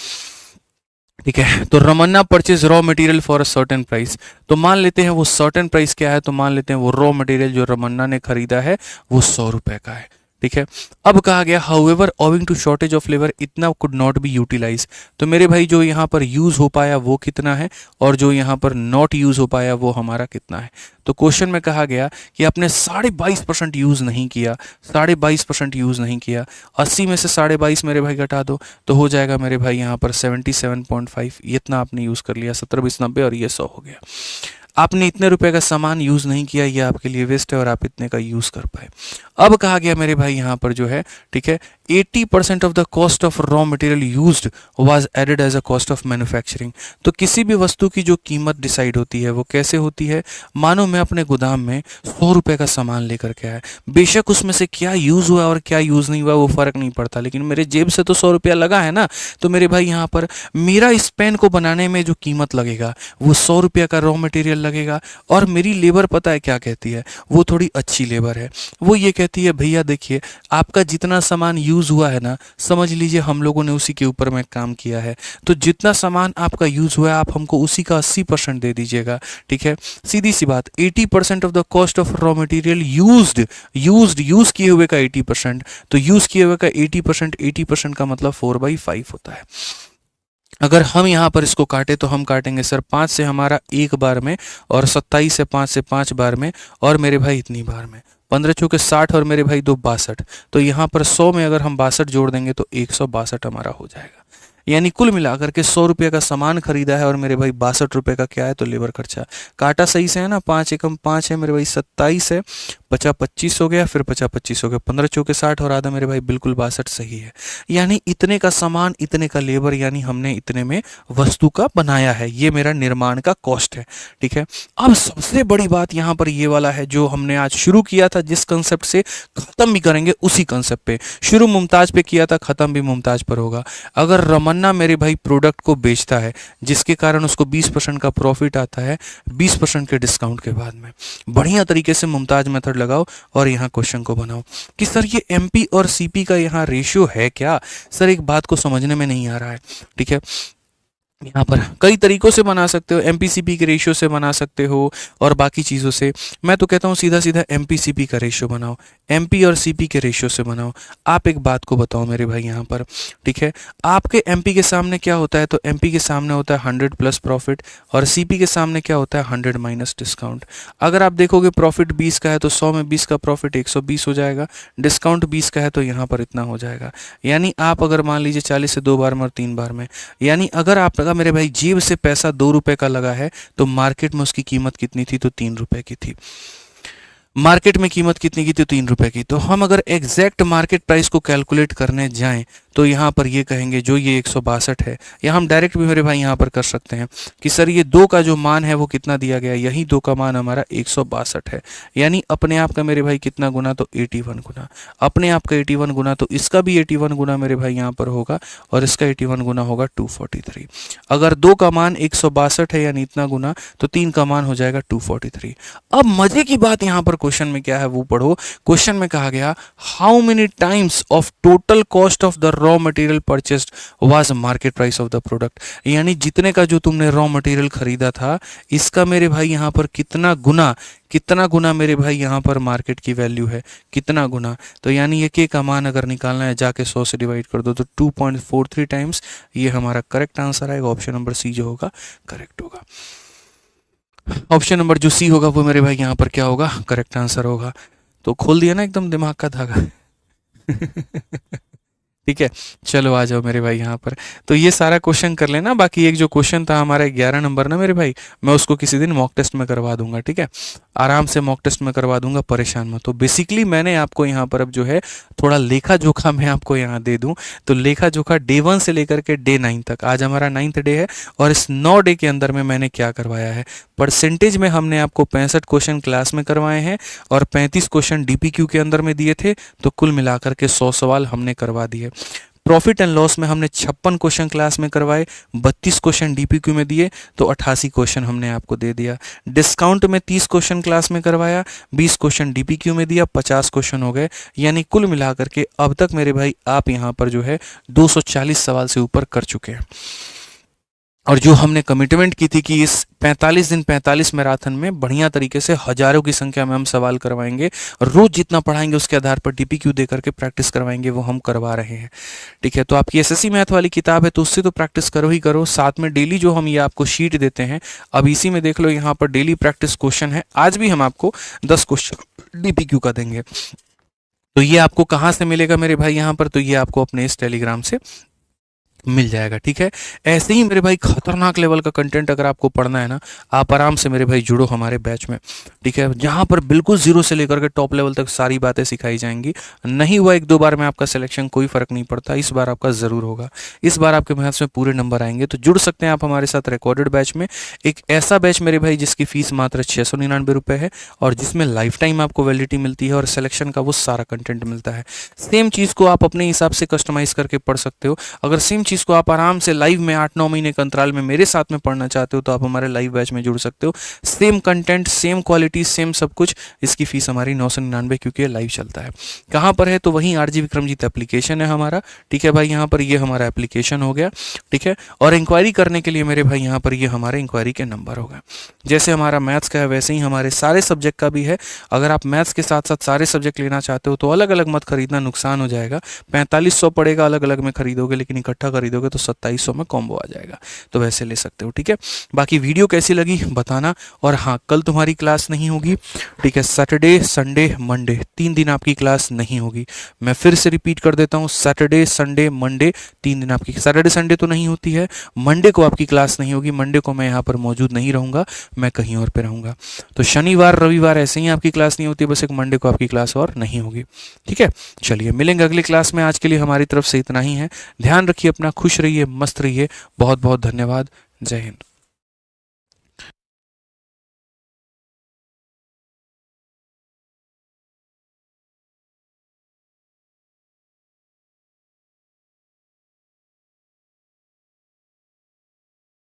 ठीक है। तो Ramanna purchase raw material for a certain price, तो मान लेते हैं वो सर्टेन प्राइस क्या है, तो मान लेते हैं वो रॉ मटेरियल जो रमन्ना ने खरीदा है वो 100 रुपए का है, ठीक है। अब कहा गया however owing to shortage of labour इतना कुड नॉट बी यूटिलाइज, तो मेरे भाई जो यहाँ पर यूज हो पाया वो कितना है और जो यहाँ पर नॉट यूज हो पाया वो हमारा कितना है। तो क्वेश्चन में कहा गया कि आपने 22.5% यूज नहीं किया, 22.5% यूज नहीं किया, 80 में से 22.5 मेरे भाई घटा दो तो हो जाएगा मेरे भाई यहाँ पर 77.5, इतना आपने यूज कर लिया, 70 20 90 और ये 100 हो गया। आपने इतने रुपए का सामान यूज नहीं किया, ये आपके लिए वेस्ट है और आप इतने का यूज कर पाए। अब कहा गया मेरे भाई यहाँ पर जो है, ठीक है, 80% of the cost of raw material used was added as a cost of manufacturing. तो किसी भी वस्तु की जो कीमत डिसाइड होती है वो कैसे होती है, मानो मैं अपने गोदाम में 100 रुपए का सामान लेकर के आया, बेशक उसमें से क्या यूज हुआ और क्या यूज नहीं हुआ वो फर्क नहीं पड़ता, लेकिन मेरे जेब से तो 100 रुपया लगा है ना। तो मेरे भाई यहाँ पर मेरा इस पेन को बनाने में जो कीमत लगेगा वो 100 रुपया का रॉ मटेरियल लगेगा, और मेरी लेबर पता है क्या कहती है, वो थोड़ी अच्छी लेबर है, वो ये कहती है भैया देखिए आपका जितना सामान यूज हुआ है ना, समझ लीजिए हम लोगों ने उसी के ऊपर में काम किया है, तो जितना सामान आपका यूज हुआ है आप हमको उसी का 80% दे दीजिएगा, ठीक है। सीधी सी बात, 80% of the cost of raw material use किए हुए का 80%, तो यूज किए हुए का 80% का मतलब 4/5 होता है। अगर हम यहाँ पर इसको काटे तो हम काटेंगे सर 5 से हमारा 1 बार में, और 27 से 5 से 5 बार में, और मेरे भाई इतनी बार में, 15 चौके 60 और मेरे भाई 2 62, तो यहाँ पर 100 में अगर हम 62 जोड़ देंगे तो 162 हमारा हो जाएगा। यानी कुल मिलाकर के 100 रुपये का सामान खरीदा है और मेरे भाई 62 रुपये का क्या है, तो लेबर खर्चा। काटा सही से है ना, 5 एकम 5 है मेरे भाई, 27 है, बचा 25 हो गया, फिर बचा 25 हो गया, 15 चौके 60 और आधा मेरे भाई बिल्कुल 62 सही है। यानी इतने का सामान, इतने का लेबर, यानी हमने इतने में वस्तु का बनाया है, ये मेरा निर्माण का कॉस्ट है। ठीक है, अब सबसे बड़ी बात यहाँ पर ये वाला है जो हमने आज शुरू किया था, जिस कंसेप्ट से खत्म भी करेंगे उसी कंसेप्ट पे। शुरू मुमताज पे किया था, खत्म भी मुमताज पर होगा। अगर रमन्ना मेरे भाई प्रोडक्ट को बेचता है जिसके कारण उसको 20% का प्रॉफिट आता है 20% के डिस्काउंट के बाद में, बढ़िया तरीके से मुमताज मेथड लगाओ और यहाँ क्वेश्चन को बनाओ कि सर ये एमपी और सीपी का यहाँ रेशियो है क्या। सर एक बात को समझने में नहीं आ रहा है। ठीक है, यहाँ पर कई तरीकों से बना सकते हो, एमपीसीपी के रेशियो से बना सकते हो और बाकी चीज़ों से। मैं तो कहता हूँ सीधा सीधा एमपीसीपी का रेशियो बनाओ, एमपी और सीपी के रेशियो से बनाओ। आप एक बात को बताओ मेरे भाई यहाँ पर, ठीक है, आपके एमपी के सामने क्या होता है, तो एमपी के सामने होता है 100 प्लस प्रॉफिट और सीपी के सामने क्या होता है 100 माइनस डिस्काउंट। अगर आप देखोगे प्रॉफिट 20 का है तो 100 में 20 का प्रॉफिट 120 हो जाएगा, डिस्काउंट 20 का है तो यहाँ पर इतना हो जाएगा। यानी आप अगर मान लीजिए 40 से 2 बार में और 3 बार में, यानी अगर आप लगा मेरे भाई जेब से पैसा 2 रुपए का लगा है तो मार्केट में उसकी कीमत कितनी थी, तो 3 रुपए की थी। मार्केट में कीमत कितनी की थी, 3 रुपए की। तो हम अगर एग्जैक्ट मार्केट प्राइस को कैलकुलेट करने जाएं तो यहाँ पर ये कहेंगे जो ये 162 है, या हम डायरेक्ट भी मेरे भाई यहाँ पर कर सकते हैं कि सर ये 2 का जो मान है वो कितना दिया गया है, यही 2 का मान हमारा 162 है। यानी अपने आप का मेरे भाई कितना गुना, तो 81 गुना। अपने आप का 81 गुना, तो इसका भी 81 गुना मेरे भाई यहाँ पर होगा और इसका 81 गुना होगा 243। अगर 2 का मान 162 है यानी इतना गुना, तो 3 का मान हो जाएगा 243। अब मजे की बात यहाँ पर क्वेश्चन में क्या है वो पढ़ो। क्वेश्चन में कहा गया how many times of total cost of the raw material purchased was market price of the product. यानी जितने का जो तुमने रॉ मटेरियल खरीदा था इसका मेरे भाई यहाँ पर कितना गुना मेरे भाई यहाँ पर मार्केट की वैल्यू है, कितना गुना। तो यानी ये के का मान अगर निकालना है जाके 100 से डिवाइड कर दो तो 2.43 टाइम्स ये हमारा करेक्ट आंसर आएगा। ऑप्शन नंबर सी जो होगा करेक्ट होगा। ऑप्शन नंबर जो सी होगा वो मेरे भाई यहाँ पर क्या होगा, करेक्ट आंसर होगा। तो खोल दिया ना एकदम दिमाग का धागा। ठीक है, चलो आ जाओ मेरे भाई यहाँ पर। तो ये सारा क्वेश्चन कर लेना, बाकी एक जो क्वेश्चन था हमारा 11 नंबर ना मेरे भाई, मैं उसको किसी दिन मॉक टेस्ट में करवा दूंगा। ठीक है, आराम से मॉक टेस्ट में करवा दूंगा, परेशान मत। तो बेसिकली मैंने आपको यहाँ पर अब जो है थोड़ा लेखा जोखा मैं आपको यहाँ दे दूँ, तो लेखा जोखा डे 1 से लेकर के डे 9 तक, आज हमारा 9th डे है और इस 9 डे के अंदर में मैंने क्या करवाया है। परसेंटेज में हमने आपको 65 क्वेश्चन क्लास में करवाए हैं और 35 क्वेश्चन डीपीक्यू के अंदर में दिए थे, तो कुल मिलाकर के 100 सवाल हमने करवा दिए। प्रॉफिट एंड लॉस में हमने 56 क्वेश्चन क्लास में करवाए, 32 क्वेश्चन डीपीक्यू में दिए, तो 88 क्वेश्चन हमने आपको दे दिया। डिस्काउंट में 30 क्वेश्चन क्लास में करवाया, 20 क्वेश्चन डीपीक्यू में दिया, 50 क्वेश्चन हो गए। यानी कुल मिलाकर के अब तक मेरे भाई आप यहाँ पर जो है 240 सवाल से ऊपर कर चुके हैं। और जो हमने कमिटमेंट की थी कि इस 45 दिन 45 मैराथन में बढ़िया तरीके से हजारों की संख्या में हम सवाल करवाएंगे, रोज जितना पढ़ाएंगे उसके आधार पर डीपीक्यू दे करके प्रैक्टिस करवाएंगे, वो हम करवा रहे हैं। ठीक है, तो आपकी एसएससी मैथ वाली किताब है तो उससे तो प्रैक्टिस करो ही करो, साथ में डेली जो हम ये आपको शीट देते हैं, अब इसी में देख लो यहाँ पर डेली प्रैक्टिस क्वेश्चन है। आज भी हम आपको 10 क्वेश्चन डीपीक्यू का देंगे। तो ये आपको कहाँ से मिलेगा मेरे भाई यहाँ पर, तो ये आपको अपने इस टेलीग्राम से मिल जाएगा। ठीक है, ऐसे ही मेरे भाई खतरनाक लेवल का कंटेंट अगर आपको पढ़ना है ना, आप आराम से मेरे भाई जुड़ो हमारे बैच में। ठीक है, जहां पर बिल्कुल जीरो से लेकर के टॉप लेवल तक सारी बातें सिखाई जाएंगी। नहीं हुआ 1-2 बार में आपका सिलेक्शन, कोई फर्क नहीं पड़ता, इस बार आपका जरूर होगा। इस बार आपके मैथ्स में पूरे नंबर आएंगे। तो जुड़ सकते हैं आप हमारे साथ रिकॉर्डेड बैच में, एक ऐसा बैच मेरे भाई जिसकी फीस मात्र 699 रुपये है और जिसमें लाइफ टाइम आपको वैलिडिटी मिलती है और सिलेक्शन का वो सारा कंटेंट मिलता है। सेम चीज़ को आप अपने हिसाब से कस्टमाइज करके पढ़ सकते हो। अगर सेम चीज़ को आप आराम से लाइव में 8-9 महीने के अंतराल में मेरे साथ में पढ़ना चाहते हो तो आप हमारे लाइव बैच में जुड़ सकते हो। Same content, same quality, same सब कुछ। इसकी फीस हमारी 999 क्योंकि ये लाइव चलता है। कहाँ पर है, तो वहीं आरजी विक्रमजीत एप्लीकेशन है हमारा। ठीक है भाई, यहाँ पर ये हमारा एप्लीकेशन हो गया। ठीक है, और इंक्वायरी करने के लिए मेरे भाई यहाँ पर ये हमारे इंक्वायरी के नंबर होगा। जैसे हमारा मैथ्स का है वैसे ही हमारे सारे सब्जेक्ट का भी है। अगर आप मैथ्स के साथ साथ सारे सब्जेक्ट लेना चाहते हो तो अलग अलग मत खरीदना, नुकसान हो जाएगा। 4500 पड़ेगा अलग अलग में खरीदोगे, लेकिन इकट्ठा खरीदोगे तो 2700 में कॉम्बो आ जाएगा, तो वैसे ले सकते हो। ठीक है, बाकी वीडियो कैसी लगी बताना। और हाँ, कल तुम्हारी क्लास नहीं होगी, ठीक है, सैटरडे संडे मंडे 3 दिन आपकी क्लास नहीं होगी। मैं फिर से रिपीट कर देता हूँ, सैटरडे संडे मंडे 3 दिन आपकी, सैटरडे संडे तो नहीं होती है, मंडे को आपकी क्लास नहीं होगी, मंडे को मैं यहाँ पर मौजूद नहीं रहूँगा, मैं कहीं और पे रहूँगा। तो शनिवार रविवार ऐसे ही आपकी क्लास नहीं होती, बस एक मंडे को आपकी क्लास और नहीं होगी। ठीक है, चलिए मिलेंगे अगली क्लास में। आज के लिए हमारी तरफ से इतना ही है। ध्यान रखिए अपना, खुश रहिए, मस्त रहिए। बहुत बहुत धन्यवाद। जय हिंद।